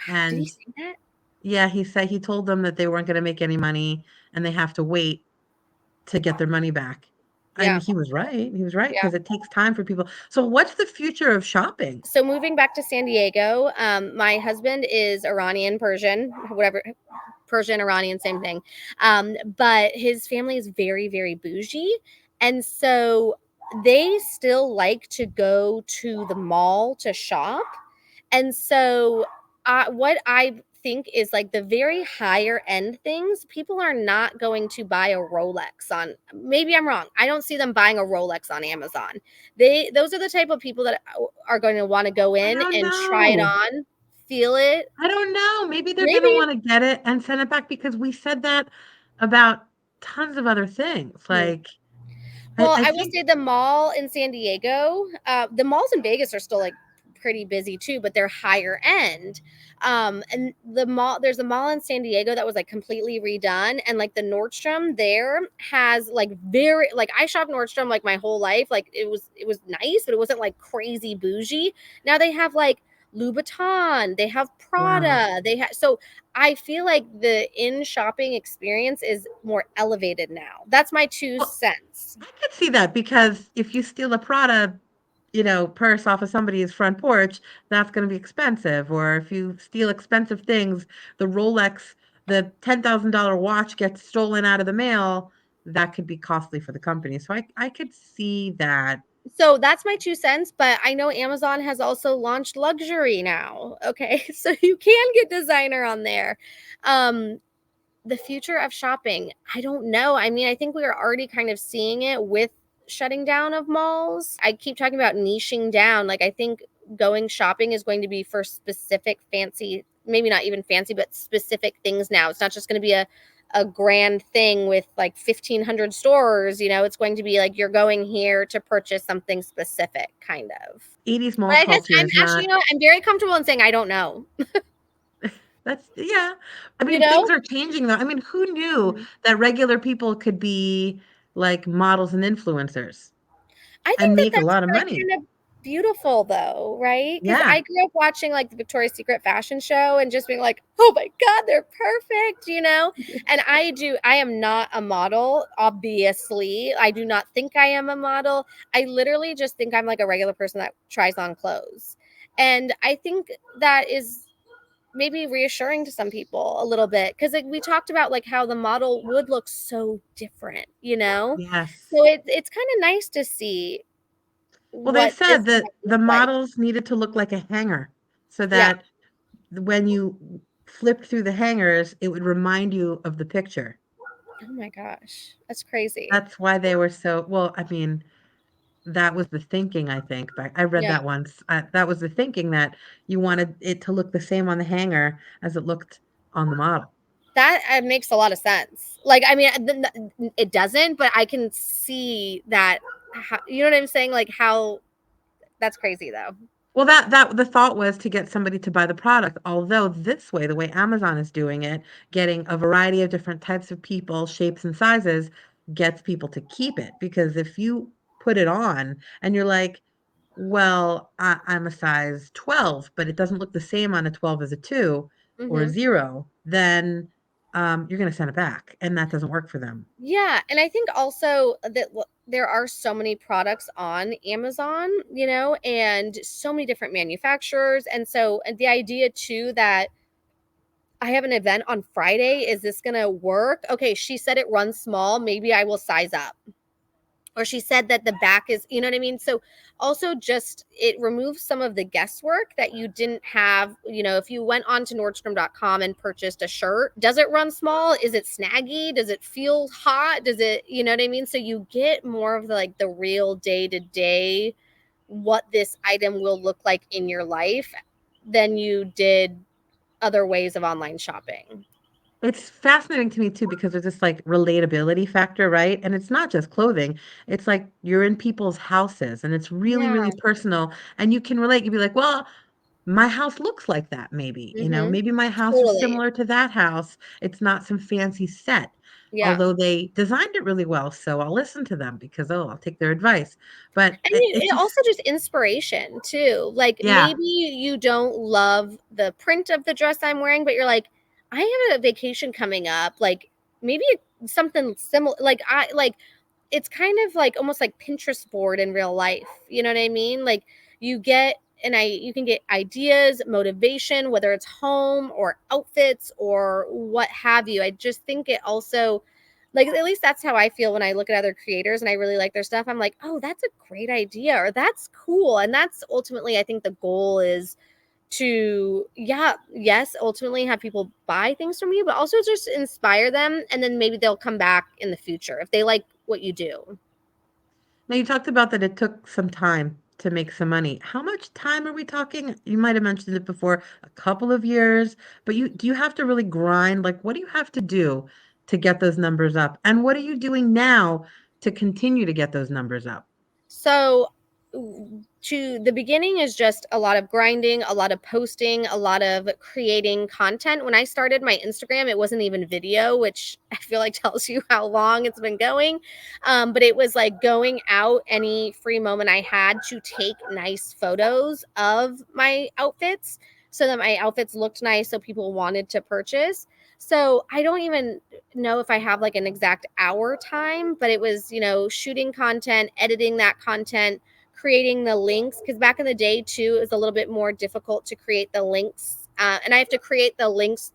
Did he And say that? yeah, he told them that they weren't going to make any money and they have to wait to get their money back. And Yeah. he was right. He was right Yeah. because it takes time for people. So what's the future of shopping? So moving back to San Diego, my husband is Iranian Persian, whatever, Persian, Iranian, same thing. But his family is very, very bougie. And so they still like to go to the mall to shop. And so, what I think is like the very higher end things, people are not going to buy a Rolex on. Maybe I'm wrong. I don't see them buying a Rolex on Amazon. Those are the type of people that are going to want to go I in don't and try it know. on, feel it. I don't know. Maybe they're going to Maybe. want to get it and send it back because we said that about tons of other things. Hmm. Like, Well, I I will think, say the mall in San Diego, the malls in Vegas are still like pretty busy too, but they're higher end. And there's a mall in San Diego that was like completely redone, and like the Nordstrom there has like very like I shopped Nordstrom like my whole life. Like it was nice, but it wasn't like crazy bougie. Now they have like Louboutin, they have wow. Prada, they have so I feel like the in shopping experience is more elevated now. That's my two Well, cents. I could see that because if you steal a Prada, purse off of somebody's front porch, that's going to be expensive. Or if you steal expensive things, the Rolex, the $10,000 watch gets stolen out of the mail, that could be costly for the company. So I could see that. So that's my two cents, but I know Amazon has also launched luxury now. Okay. So you can get designer on there. Um, the future of shopping, I don't know. I mean, I think we are already kind of seeing it with shutting down of malls. I keep talking about niching down. Like, I think going shopping is going to be for specific fancy, maybe not even fancy, but specific things now. It's not just going to be a grand thing with like 1,500 stores. It's going to be like you're going here to purchase something specific, kind of. 80s But mall I guess culture I'm is actually, not, I'm very comfortable in saying I don't know. that's, yeah. I You mean, things know? are changing though. I mean, who knew Mhm. that regular people could be like models and influencers I and think that make a that's, lot of like, money? kind of beautiful though, right? Because Yeah. I grew up watching, like, the Victoria's Secret fashion show and just being like, "Oh my god, they're perfect," you know? And I am not a model, obviously. I do not think I am a model. I literally just think I'm like a regular person that tries on clothes. And I think that is maybe reassuring to some people a little bit because like, we talked about like how the model would look so different, Yes. so it's kind of nice to see Well, they what this said that might the look like. models needed to look like a hanger so Yeah. that when you flipped through the hangers, it would remind you of the picture. Oh my gosh, that's crazy. That's why they were so, well, I mean, that was the thinking, I think. But I read Yeah, that once. That was the thinking that you wanted it to look the same on the hanger as it looked on the model. that makes a lot of sense. Like, I mean, it doesn't, but I can see that. You know what I'm saying? Like how that's crazy though. Well, that the thought was to get somebody to buy the product. Although this way, the way Amazon is doing it, getting a variety of different types of people, shapes and sizes, gets people to keep it. Because if you put it on and you're like, well, I'm a size 12, but it doesn't look the same on a 12 as a 2 or a Hmm. 0, then you're going to send it back, and that doesn't work for them. Yeah, and I think also that there are so many products on Amazon, and so many different manufacturers, and the idea too that I have an event on Friday. Is this gonna work? Okay, she said it runs small. Maybe I will size up. Or she said that the back is, you know what I mean? So also just it removes some of the guesswork that you didn't have, if you went on to Nordstrom.com and purchased a shirt, does it run small? Is it snaggy? Does it feel hot? Does it, you know what I mean? So you get more of the real day to day what this item will look like in your life than you did other ways of online shopping. It's fascinating to me too because there's this like relatability factor, right? And it's not just clothing. It's like you're in people's houses and it's really, Yeah. really personal and you can relate. You'd be like, well, my house looks like that maybe, Mhm. maybe my house is Totally. similar to that house. It's not some fancy set, Yeah. although they designed it really well. So I'll listen to them because, oh, I'll take their advice. But And it it just, also just inspiration too. Like yeah, maybe you don't love the print of the dress I'm wearing, but you're like, I have a vacation coming up. Like maybe something similar. It's kind of like almost like Pinterest board in real life. You know what I mean? Like you get you can get ideas, motivation, whether it's home or outfits or what have you. I just think it also Like, at least that's how I feel when I look at other creators and I really like their stuff. I'm like, oh, that's a great idea, or that's cool. And that's ultimately, I think the goal is to, yeah, yes, ultimately have people buy things from you, but also just inspire them. And then maybe they'll come back in the future if they like what you do. Now you talked about that it took some time to make some money. How much time are we talking? You might have mentioned it before, a couple of years, but do you have to really grind? Like, what do you have to do to get those numbers up? And what are you doing now to continue to get those numbers up? So, to the beginning is just a lot of grinding, a lot of posting, a lot of creating content. When I started my Instagram, it wasn't even video, which I feel like tells you how long it's been going. But it was like going out any free moment I had to take nice photos of my outfits so that my outfits looked nice so people wanted to purchase. So I don't even know if I have like an exact hour time, but it was, shooting content, editing that content, creating the links. Because back in the day, too, it was a little bit more difficult to create the links. And I have to create the links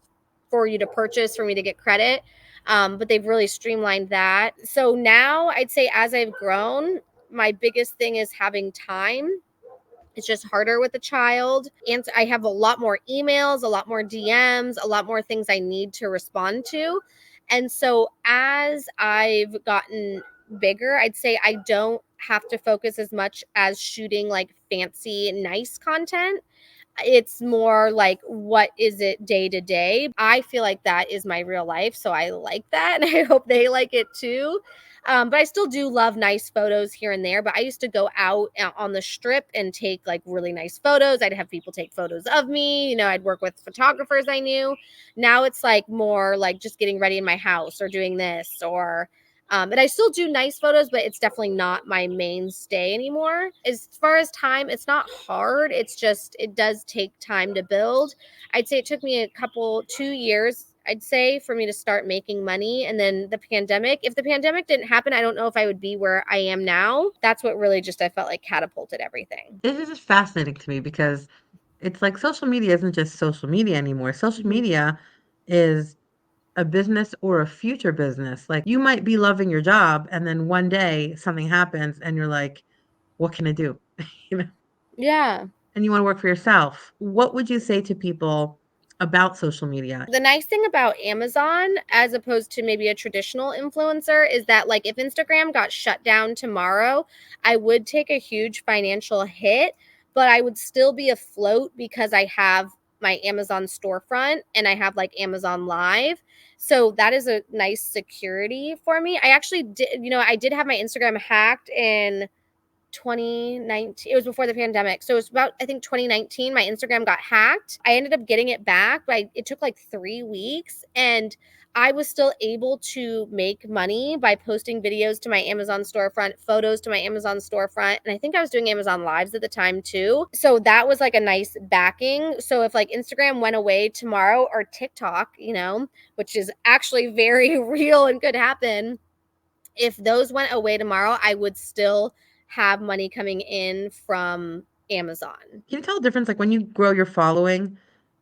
for you to purchase for me to get credit. But they've really streamlined that. So now I'd say as I've grown, my biggest thing is having time. It's just harder with a child. And I have a lot more emails, a lot more DMs, a lot more things I need to respond to. And so as I've gotten bigger, I'd say I don't have to focus as much as shooting like fancy, nice content. It's more like, what is it day to day? I feel like that is my real life. So I like that. And I hope they like it too. But I still do love nice photos here and there. But I used to go out on the strip and take like really nice photos. I'd have people take photos of me. I'd work with photographers I knew. Now it's like more like just getting ready in my house or doing this or and I still do nice photos, but it's definitely not my mainstay anymore. As far as time, it's not hard. It's just, it does take time to build. I'd say it took me 2 years, I'd say, for me to start making money. And then the pandemic, if the pandemic didn't happen, I don't know if I would be where I am now. That's what really just, I felt like catapulted everything. This is just fascinating to me because it's like social media isn't just social media anymore. Social Mhm. media is a business or a future business. Like you might be loving your job and then one day something happens and you're like, what can I do? You know, Yeah. and you want to work for yourself. What would you say to people about social media? The nice thing about Amazon, as opposed to maybe a traditional influencer, is that like if Instagram got shut down tomorrow, I would take a huge financial hit, but I would still be afloat because I have my Amazon storefront and I have like Amazon Live. So that is a nice security for me. I actually did, I did have my Instagram hacked in 2019. It was before the pandemic. So it was about, I think, 2019. My Instagram got hacked. I ended up getting it back, but it took like 3 weeks. And I was still able to make money by posting videos to my Amazon storefront, photos to my Amazon storefront. And I think I was doing Amazon Lives at the time too. So that was like a nice backing. So if like Instagram went away tomorrow, or TikTok, which is actually very real and could happen, if those went away tomorrow, I would still have money coming in from Amazon. Can you tell the difference? Like when you grow your following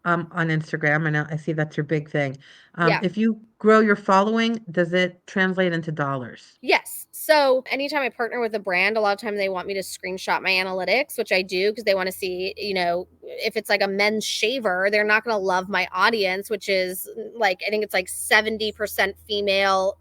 on Instagram, and I see that's your big thing. Yeah. If you grow your following, does it translate into dollars? Yes. So anytime I partner with a brand, a lot of time they want me to screenshot my analytics, which I do because they want to see, if it's like a men's shaver, they're not going to love my audience, which is like, I think it's like 70% female,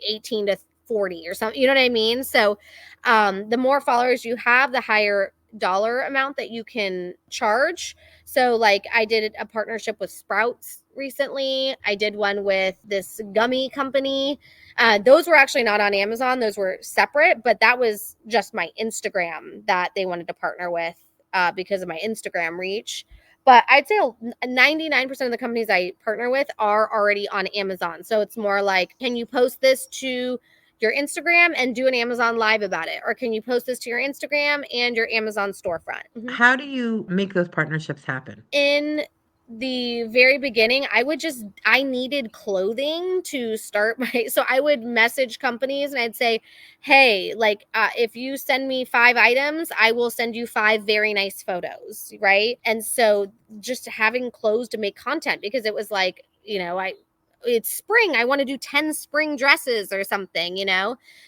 18 to 40 or something. You know what I mean? So the more followers you have, the higher dollar amount that you can charge. So like I did a partnership with Sprouts recently. I did one with this gummy company. Those were actually not on Amazon. Those were separate, but that was just my Instagram that they wanted to partner with because of my Instagram reach. But I'd say 99% of the companies I partner with are already on Amazon. So it's more like, can you post this to your Instagram and do an Amazon Live about it? Or can you post this to your Instagram and your Amazon storefront? How do you make those partnerships happen? In the very beginning, I needed clothing to start so I would message companies and I'd say, hey, like if you send me 5 items, I will send you 5 very nice photos, right? And so just having clothes to make content, because it was like, it's spring. I want to do 10 spring dresses or something,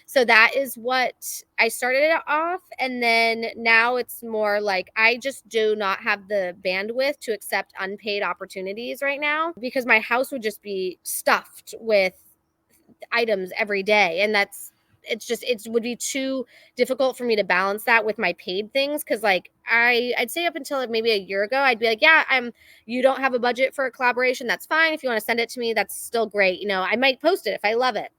So that is what I started it off. And then now it's more like I just do not have the bandwidth to accept unpaid opportunities right now because my house would just be stuffed with items every day. And it would be too difficult for me to balance that with my paid things because like I'd say up until maybe a year ago I'd be like, yeah, you don't have a budget for a collaboration, that's fine. If you want to send it to me, that's still great. I might post it if I love it.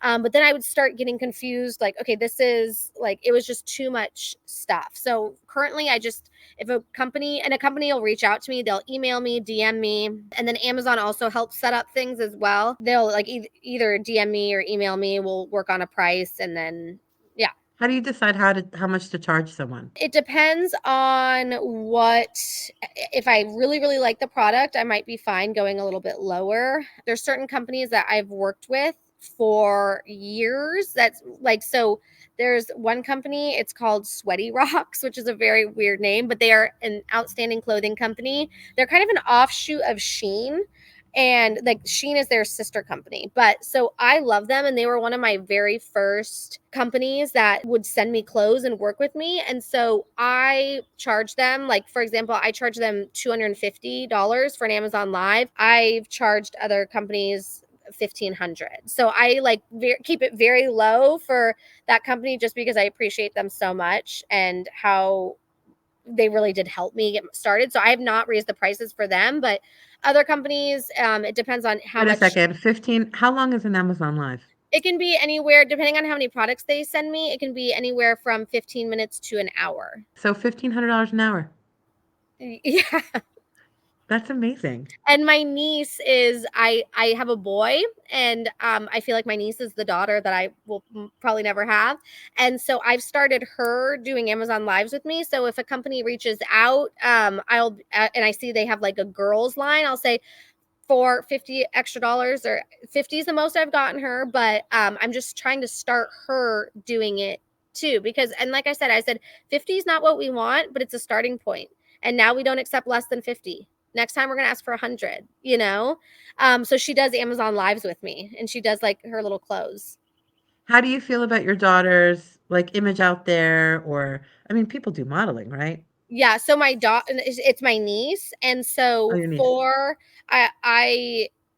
But then I would start getting confused, like, okay, this is like, it was just too much stuff. So currently if a company will reach out to me, they'll email me, DM me. And then Amazon also helps set up things as well. They'll like either DM me or email me. We'll work on a price. And then, yeah. How do you decide how much to charge someone? It depends on if I really, really like the product, I might be fine going a little bit lower. There's certain companies that I've worked with for years. That's like, so there's one company, it's called Sweaty Rocks, which is a very weird name, but they are an outstanding clothing company. They're kind of an offshoot of Shein. And like Shein is their sister company. But so I love them. And they were one of my very first companies that would send me clothes and work with me. And so I charge them, like, for example, I charge them $250 for an Amazon Live. I've charged other companies $1,500. So I like keep it very low for that company just because I appreciate them so much and how they really did help me get started. So I have not raised the prices for them, but other companies, it depends on how Wait a much. second, 15. How long is an Amazon Live? It can be anywhere, depending on how many products they send me, it can be anywhere from 15 minutes to an hour. So $1,500 an hour. Yeah. That's amazing. And my niece is, I have a boy, and I feel like my niece is the daughter that I will probably never have. And so I've started her doing Amazon Lives with me. So if a company reaches out, and I see they have like a girls line, I'll say for $50 extra, or 50 is the most I've gotten her. But I'm just trying to start her doing it too, because, and like I said 50 is not what we want, but it's a starting point. And now we don't accept less than 50. Next time we're going to ask for 100, So she does Amazon Lives with me, and she does like her little clothes. How do you feel about your daughter's like image out there? Or, I mean, people do modeling, right? Yeah. So my daughter, it's my niece. And Oh, so your niece.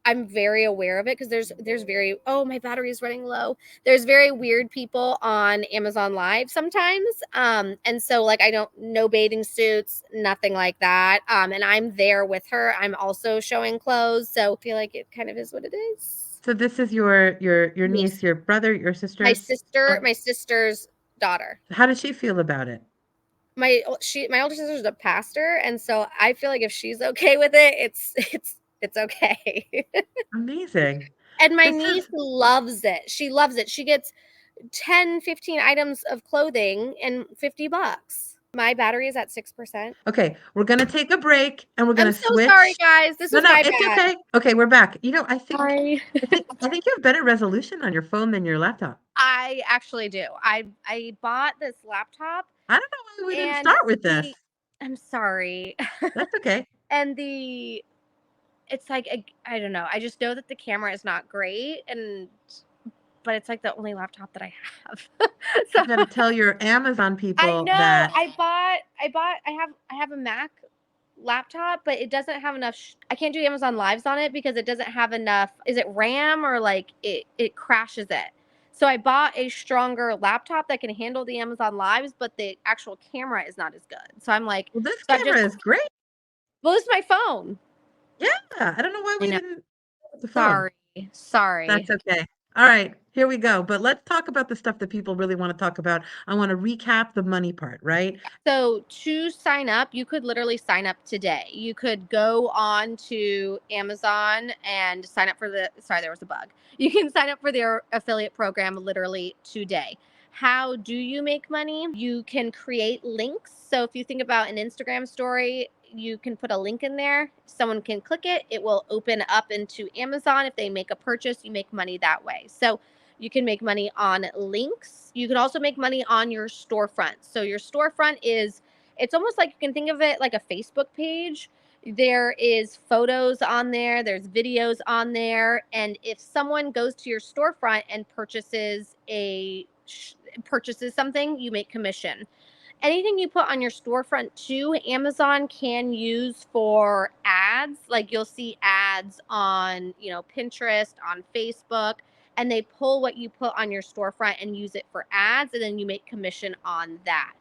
I'm very aware of it because there's my battery is running low. There's very weird people on Amazon Live sometimes. And so like no bathing suits, nothing like that. And I'm there with her. I'm also showing clothes. So I feel like it kind of is what it is. So this is your niece, your brother, your sister? My sister's daughter. How does she feel about it? My older sister's a pastor, and so I feel like if she's okay with it, it's okay. Amazing. And my niece loves it. She loves it. She gets 10, 15 items of clothing and $50. My battery is at 6%. Okay, we're gonna take a break and we're gonna I'm so switch. sorry, guys. This was my it's bad. okay. Okay, we're back. I think Sorry. I think you have better resolution on your phone than your laptop. I actually do. I bought this laptop. I don't know why we didn't start with this. I'm sorry. That's okay. And it's like, I don't know. I just know that the camera is not great, but it's like the only laptop that I have. So You gotta tell your Amazon people I know that I have a Mac laptop, but it doesn't have enough. I can't do Amazon Lives on it because it doesn't have enough. Is it RAM or like it crashes it? So I bought a stronger laptop that can handle the Amazon Lives, but the actual camera is not as good. So I'm like, well, this camera is great. Well, it's my phone. Yeah, I don't know why we didn't. The phone. Sorry. That's okay. All right, here we go. But let's talk about the stuff that people really want to talk about. I want to recap the money part, right? So to sign up, you could literally sign up today. You could go on to Amazon and sign up for sorry, there was a bug. You can sign up for their affiliate program literally today. How do you make money? You can create links. So if you think about an Instagram story, you can put a link in there. Someone can click it. It will open up into Amazon. If they make a purchase, you make money that way. So you can make money on links. You can also make money on your storefront. So your storefront it's almost like you can think of it like a Facebook page. There is photos on there, there's videos on there, and if someone goes to your storefront and purchases something, you make commission. Anything you put on your storefront too, Amazon can use for ads. Like you'll see ads on, Pinterest, on Facebook, and they pull what you put on your storefront and use it for ads, and then you make commission on that.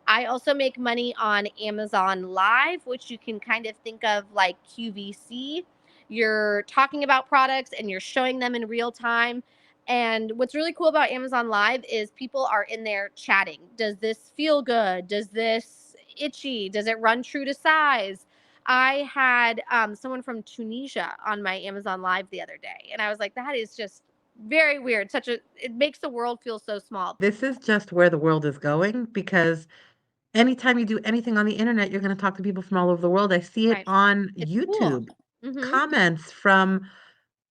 I also make money on Amazon Live, which you can kind of think of like QVC. You're talking about products and you're showing them in real time. And what's really cool about Amazon Live is people are in there chatting. Does this feel good? Does this itchy? Does it run true to size? I had someone from Tunisia on my Amazon Live the other day, and I was like, that is just very weird. It makes the world feel so small. This is just where the world is going because anytime you do anything on the internet, you're going to talk to people from all over the world. I see it Right. on It's cool. YouTube, Hmm. comments from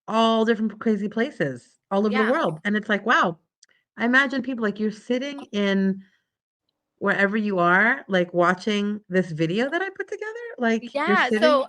all different crazy places all over the Yeah. world. And it's like, wow, I imagine people like you're sitting in wherever you are, like watching this video that I put together. Like you're Yeah, sitting, so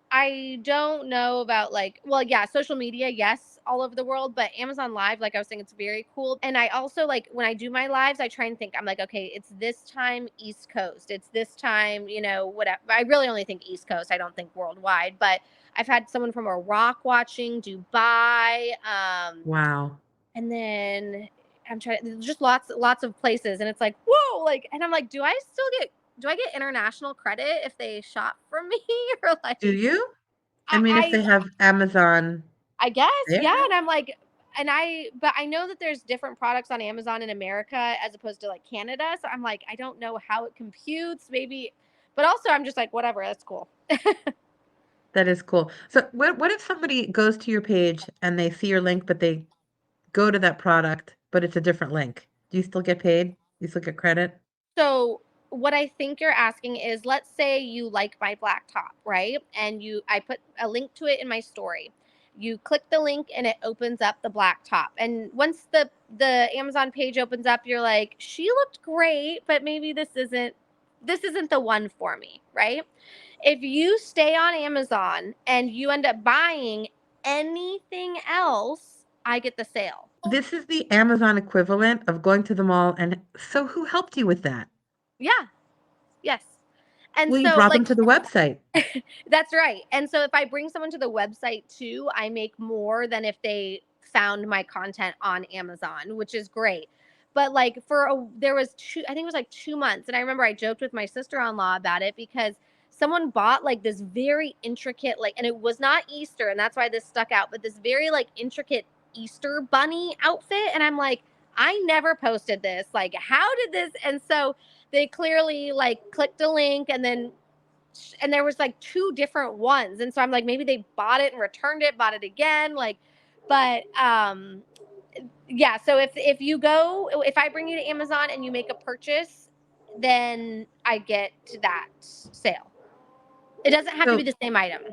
I don't know about like, well, yeah, social media, yes, all over the world, but Amazon Live, like I was saying, it's very cool. And I also like when I do my lives, I try and think, I'm like, okay, it's this time East Coast. It's this time, whatever. I really only think East Coast. I don't think worldwide, but I've had someone from Iraq watching, Dubai, wow. and then I'm trying just lots of places, and it's like, whoa, like, and I'm like, do I get international credit if they shop from me? Or like, Do you? I I mean, if I they have Amazon I guess, there, yeah. And I'm like, but I know that there's different products on Amazon in America as opposed to like Canada. So I'm like, I don't know how it computes, maybe, but also I'm just like, whatever, that's cool. that is cool. So what if somebody goes to your page and they see your link, but they go to that product, but it's a different link? Do you still get paid? You still get credit? So what I think you're asking is, let's say you like my black top, right? And I put a link to it in my story. You click the link and it opens up the black top. And once the Amazon page opens up, you're like, she looked great, but maybe this isn't the one for me, right? If you stay on Amazon and you end up buying anything else, I get the sale. This is the Amazon equivalent of going to the mall, and so who helped you with that? Yeah. Yes. And Well, you so brought them like to the website. that's right. And so if I bring someone to the website too, I make more than if they found my content on Amazon, which is great. But like there was I think it was like 2 months. And I remember I joked with my sister-in-law about it because someone bought like this very intricate, like, and it was not Easter. And that's why this stuck out, but this very like intricate Easter bunny outfit. And I'm like, I never posted this. Like, how did this? And so they clearly like clicked a link and there was like two different ones, and so I'm like, maybe they bought it and returned it, bought it again, like, but yeah. So if I bring you to Amazon and you make a purchase, then I get that sale. It doesn't have to be So the same item.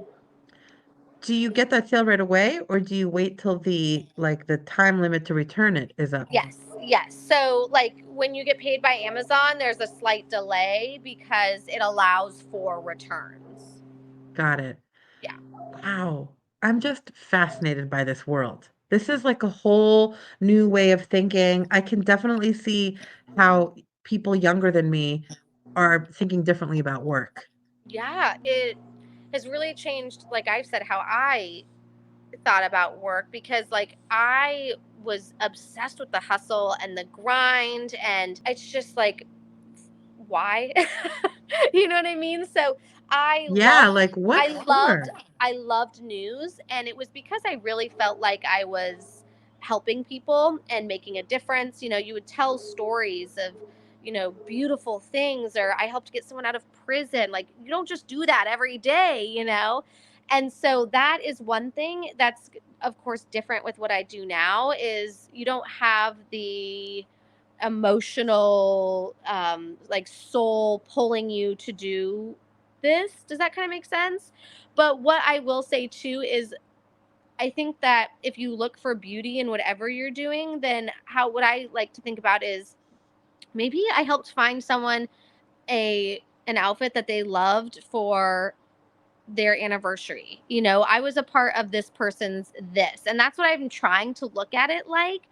do you get that sale right away, or do you wait till the time limit to return it is up? Yes, yes. So like when you get paid by Amazon, there's a slight delay because it allows for returns. Got it. Yeah. Wow. I'm just fascinated by this world. This is like a whole new way of thinking. I can definitely see how people younger than me are thinking differently about work. Yeah, it has really changed, like I've said, how I thought about work, because like I was obsessed with the hustle and the grind, and it's just like, why? You know what I mean? So I Yeah, loved like what I loved for? I loved news, and it was because I really felt like I was helping people and making a difference. You would tell stories of, beautiful things, or I helped get someone out of prison. Like, you don't just do that every day. And so that is one thing that's of course different with what I do now, is you don't have the emotional like soul pulling you to do this. Does that kind of make sense? But what I will say too is, I think that if you look for beauty in whatever you're doing, then what I like to think about is, maybe I helped find someone a an outfit that they loved for their anniversary. You know, I was a part of this person's this. And that's what I'm trying to look at it like,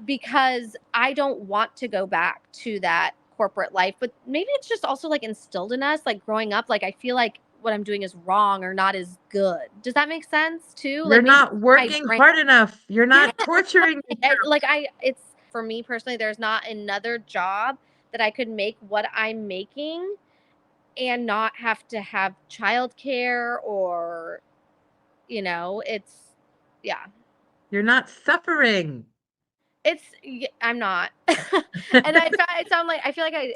because I don't want to go back to that corporate life. But maybe it's just also like instilled in us, like growing up, like I feel like what I'm doing is wrong or not as good. Does that make sense too? You're Like maybe not my working brain, hard enough. You're yeah, not torturing it's for me personally, there's not another job that I could make what I'm making and not have to have childcare or, you know, it's, yeah, You're not suffering. I'm not. And I sound like, I feel like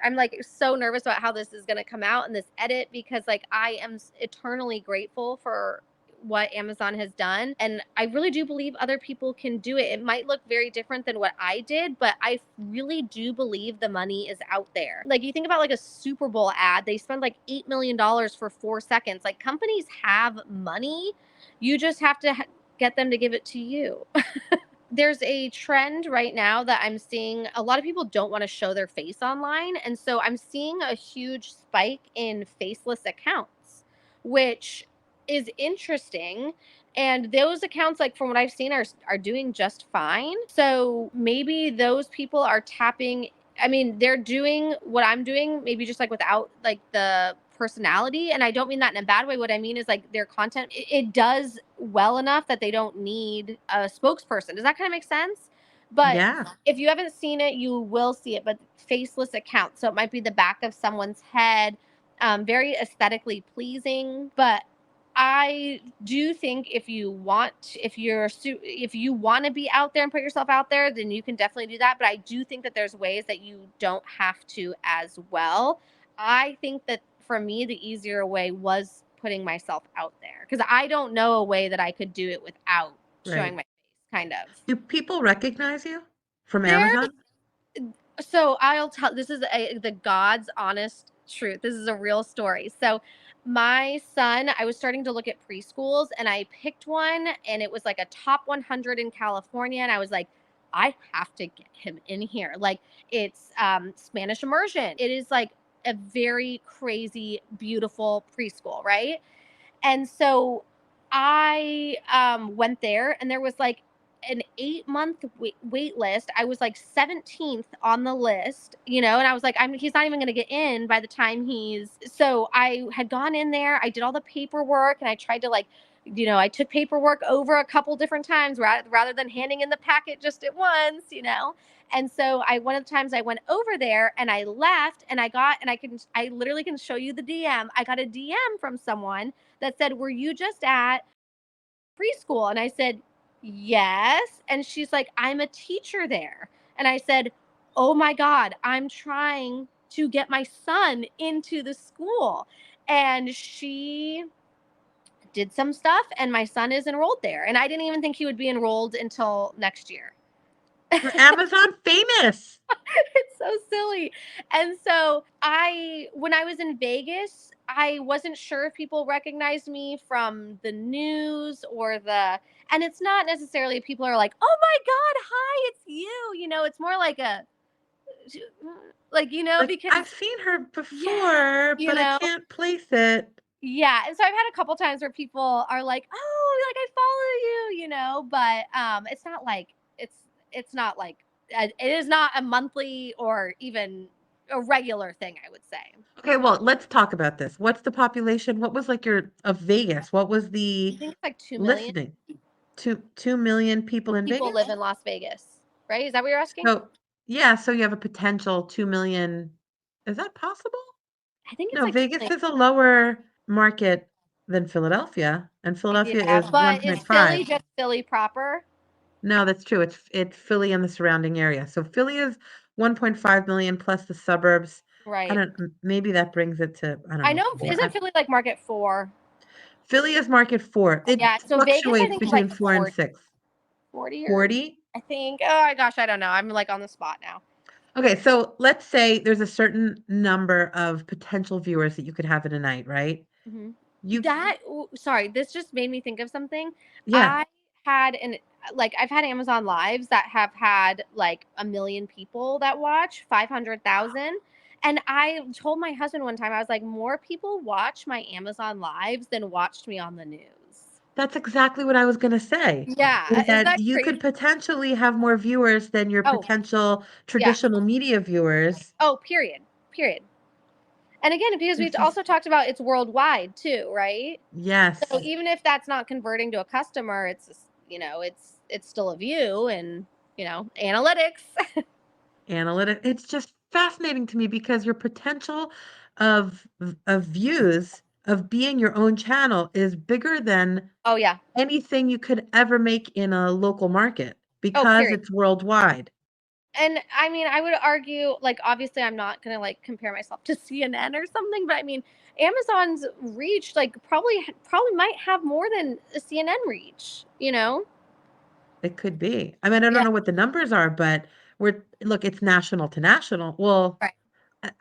I'm like so nervous about how this is going to come out in this edit, because like I am eternally grateful for what Amazon has done. And I really do believe other people can do it. It might look very different than what I did, but I really do believe the money is out there. Like you think about like a Super Bowl ad, they spend like $8 million for 4 seconds. Like companies have money. You just have to get them to give it to you. There's a trend right now that I'm seeing. A lot of people don't want to show their face online. And so I'm seeing a huge spike in faceless accounts, which is interesting. And those accounts, like from what I've seen, are doing just fine. So maybe those people are tapping. I mean, they're doing what I'm doing, maybe just like without like the personality. And I don't mean that in a bad way. What I mean is like their content, it does well enough that they don't need a spokesperson. Does that kind of make sense? But Yeah. if you haven't seen it, you will see it. But faceless account, so it might be the back of someone's head, very aesthetically pleasing. But I do think if you want to be out there and put yourself out there, then you can definitely do that. But I do think that there's ways that you don't have to as well. I think that for me, the easier way was putting myself out there, because I don't know a way that I could do it without showing Right. my face, kind of. Do people recognize you from There, Amazon? so I'll tell, this is the God's honest truth. This is a real story. So my son, I was starting to look at preschools and I picked one and it was like a top 100 in California. And I was like, I have to get him in here. Like it's Spanish immersion. It is like a very crazy, beautiful preschool, right? And so I went there and there was like an 8 month wait list. I was like 17th on the list, you know, and I was like, he's not even going to get in by the time so I had gone in there. I did all the paperwork and I tried to like, you know, I took paperwork over a couple different times rather than handing in the packet just at once, you know. And so one of the times I went over there and I left and I literally can show you the DM. I got a DM from someone that said, "Were you just at preschool?" And I said, "Yes." And she's like, "I'm a teacher there." And I said, "Oh my God, I'm trying to get my son into the school." And she did some stuff, and my son is enrolled there. And I didn't even think he would be enrolled until next year. You're Amazon famous. It's so silly. And so when I was in Vegas, I wasn't sure if people recognized me from the news and it's not necessarily people are like, "Oh my God, hi, it's you." You know, it's more like you know, Like, I've because seen her yeah, before, you but I know, can't place it. yeah. And so I've had a couple times where people are like, "Oh, like I follow you," you know, but it's not like it's not like it is not a monthly or even a regular thing, I would say. Okay, well, let's talk about this. What's the population? What was like of Vegas? What was I the think it's like 2 million listening? 2 million people in people Vegas? live in Las Vegas, right? Is that what you're asking? So, yeah, so you have a potential 2 million. Is that possible? I think it's No, like 2 Vegas million. is a lower market than Philadelphia, and Philadelphia Yeah, is but is Philly 1.5. just Philly proper? No, that's true. It's Philly and the surrounding area. So Philly is 1.5 million plus the suburbs. Right. Maybe that brings it to, I don't I know, know, 4. isn't Philly like market 4? Philly is market 4. It Yeah, so Vegas I fluctuates think is between like 4 and 6. 40 or 40? I think. Oh my gosh, I don't know. I'm like on the spot now. Okay, so let's say there's a certain number of potential viewers that you could have in a night, right? Hmm. You, Sorry, this just made me think of something. yeah. I had I've had Amazon Lives that have had like 1 million people that watch, 500,000. And I told my husband one time, I was like, more people watch my Amazon lives than watched me on the news. That's exactly what I was gonna say, Yeah. is Is that that you crazy? could potentially have more viewers than your Oh, potential yeah. traditional media viewers. Oh, period. Period. And again, because we This is also talked about it's worldwide too, right? So yes, even if that's not converting to a customer, it's still a view and, analytics. it's just fascinating to me because your potential of views, of being your own channel is bigger than Oh, yeah. anything you could ever make in a local market Oh, because period. it's worldwide. And I mean, I would argue, like, obviously, I'm not gonna like compare myself to CNN or something, but I mean, Amazon's reach, like, probably might have more than a CNN reach. It could be. I mean, I don't Yeah. know what the numbers are, but look, it's national to national. Well, Right.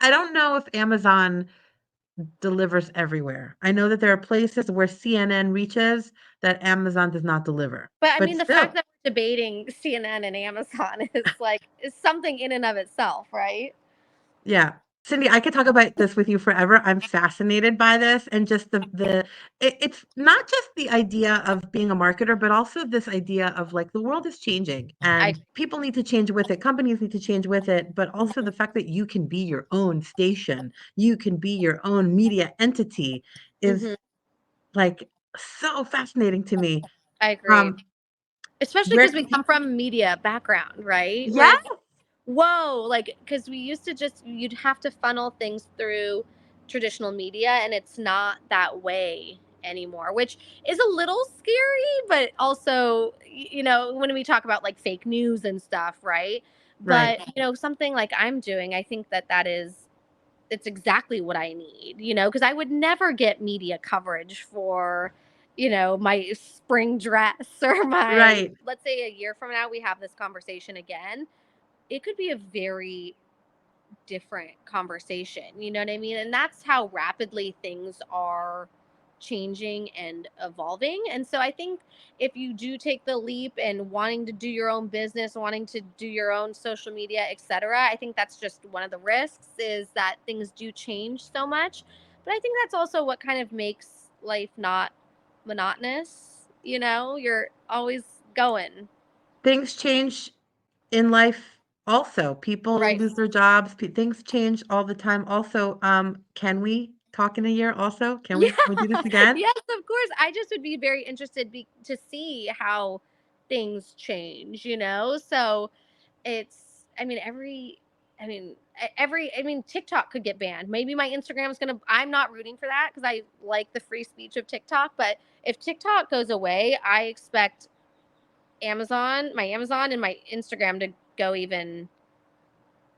I don't know if Amazon delivers everywhere. I know that there are places where CNN reaches that Amazon does not deliver, But I but mean, the fact still, that we're debating CNN and Amazon is something in and of itself, right? yeah. Cindy, I could talk about this with you forever. I'm fascinated by this and just it's not just the idea of being a marketer, but also this idea of like the world is changing I and people need to change with it. Companies need to change with it, but also the fact that you can be your own station, you can be your own media entity is hmm like so fascinating to me. I agree. Um, Especially where, because we come from media background, right? Where yeah, it's whoa, like, because we used to you'd have to funnel things through traditional media, and it's not that way anymore, which is a little scary, but also, when we talk about like fake news and stuff, right? right. But, something like I'm doing, I think it's exactly what I need, because I would never get media coverage for, my spring dress or Right. let's say a year from now we have this conversation again. It could be a very different conversation. You know what I mean? And that's how rapidly things are changing and evolving. And so I think if you do take the leap and wanting to do your own business, wanting to do your own social media, etc., I think that's just one of the risks is that things do change so much. But I think that's also what kind of makes life not monotonous. You're always going. Things change in life also. People Right. lose their jobs, things change all the time also. Can we talk in a year also? Yeah, Can we do this again? yes, of course. I just would be very interested to see how things change, So I mean, I mean, TikTok could get banned. Maybe my Instagram's gonna, I'm not rooting for that because I like the free speech of TikTok. But if TikTok goes away, I expect my Amazon and my Instagram to go even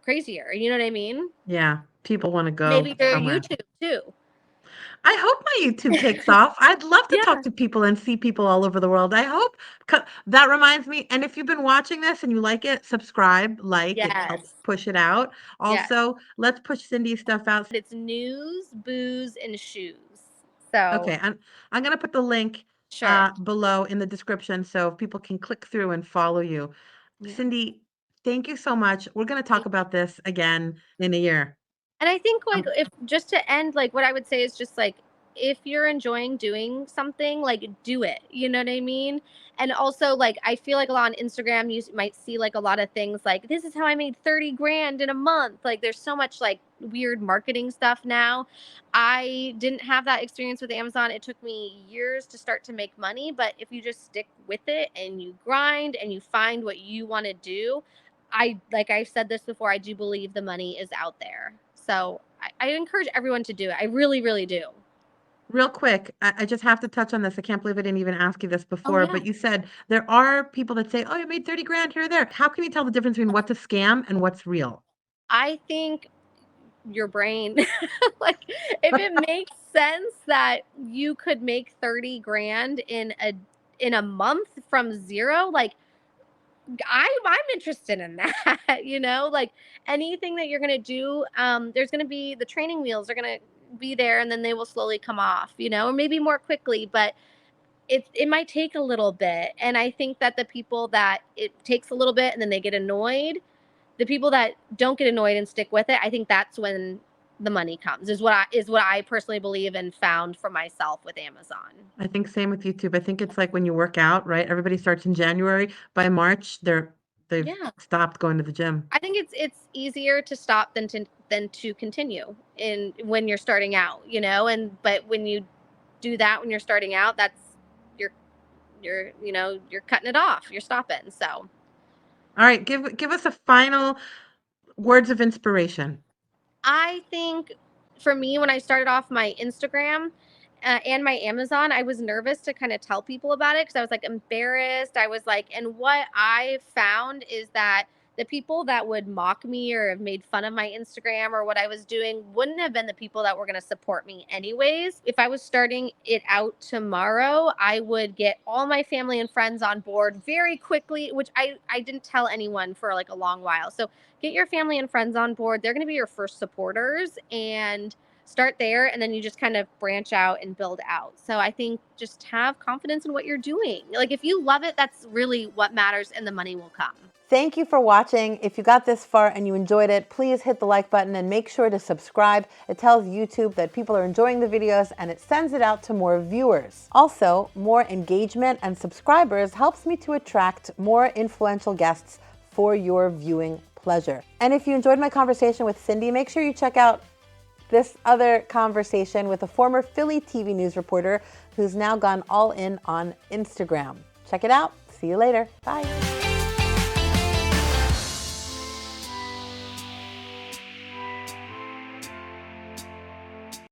crazier. You know what I mean? Yeah, people wanna go Maybe their somewhere. YouTube too. I hope my YouTube takes off. I'd love to talk Yeah. to people and see people all over the world. I hope that reminds me, and if you've been watching this and you like it, subscribe, like, it helps Yes. push it out. Yes. Also, let's push Cindy's stuff out. It's news, booze, and shoes. So, Okay, I'm gonna put the link sure. below in the description so people can click through and follow you. Yeah. Cindy, thank you so much. We're gonna talk about this again in a year. And I think, like, Um, if just to end, like, what I would say is just like, if you're enjoying doing something, like, do it. You know what I mean? And also, like, I feel like a lot on Instagram, you might see like a lot of things like, this is how I made 30 grand in a month. Like, there's so much like weird marketing stuff now. I didn't have that experience with Amazon. It took me years to start to make money. But if you just stick with it and you grind and you find what you want to do, like I've said this before, I do believe the money is out there. So I encourage everyone to do it. I really, really do. Real quick, I just have to touch on this. I can't believe I didn't even ask you this Oh before, yeah. but you said there are people that say, "Oh, you made 30 grand here or there." How can you tell the difference between what's a scam and what's real? I think your brain, like, if it makes sense that you could make 30 grand in a month from zero, like, I'm interested in that. Like, anything that you're gonna do, there's gonna be the training wheels are gonna be there, and then they will slowly come off, or maybe more quickly, but it might take a little bit. And I think that the people that it takes a little bit and then they get annoyed, the people that don't get annoyed and stick with it, I think that's when the money comes, is what I personally believe and found for myself with Amazon. I think same with YouTube. I think it's like when you work out, right? Everybody starts in January. By March, they've Yeah. stopped going to the gym. I think it's easier to stop than to continue in when you're starting out, but when you do that when you're starting out, that's you're cutting it off. You're stopping. So All right, give us a final words of inspiration. I think for me, when I started off my Instagram and my Amazon, I was nervous to kind of tell people about it because I was like embarrassed. I was like, and what I found is that the people that would mock me or have made fun of my Instagram or what I was doing wouldn't have been the people that were going to support me anyways. If I was starting it out tomorrow, I would get all my family and friends on board very quickly, which I didn't tell anyone for like a long while. So get your family and friends on board. They're going to be your first supporters, and start there. And then you just kind of branch out and build out. So I think just have confidence in what you're doing. Like if you love it, that's really what matters, and the money will come. Thank you for watching. If you got this far and you enjoyed it, please hit the like button and make sure to subscribe. It tells YouTube that people are enjoying the videos and it sends it out to more viewers. Also, more engagement and subscribers helps me to attract more influential guests for your viewing pleasure. And if you enjoyed my conversation with Cindy, make sure you check out this other conversation with a former Philly TV news reporter who's now gone all in on Instagram. Check it out. See you later. Bye.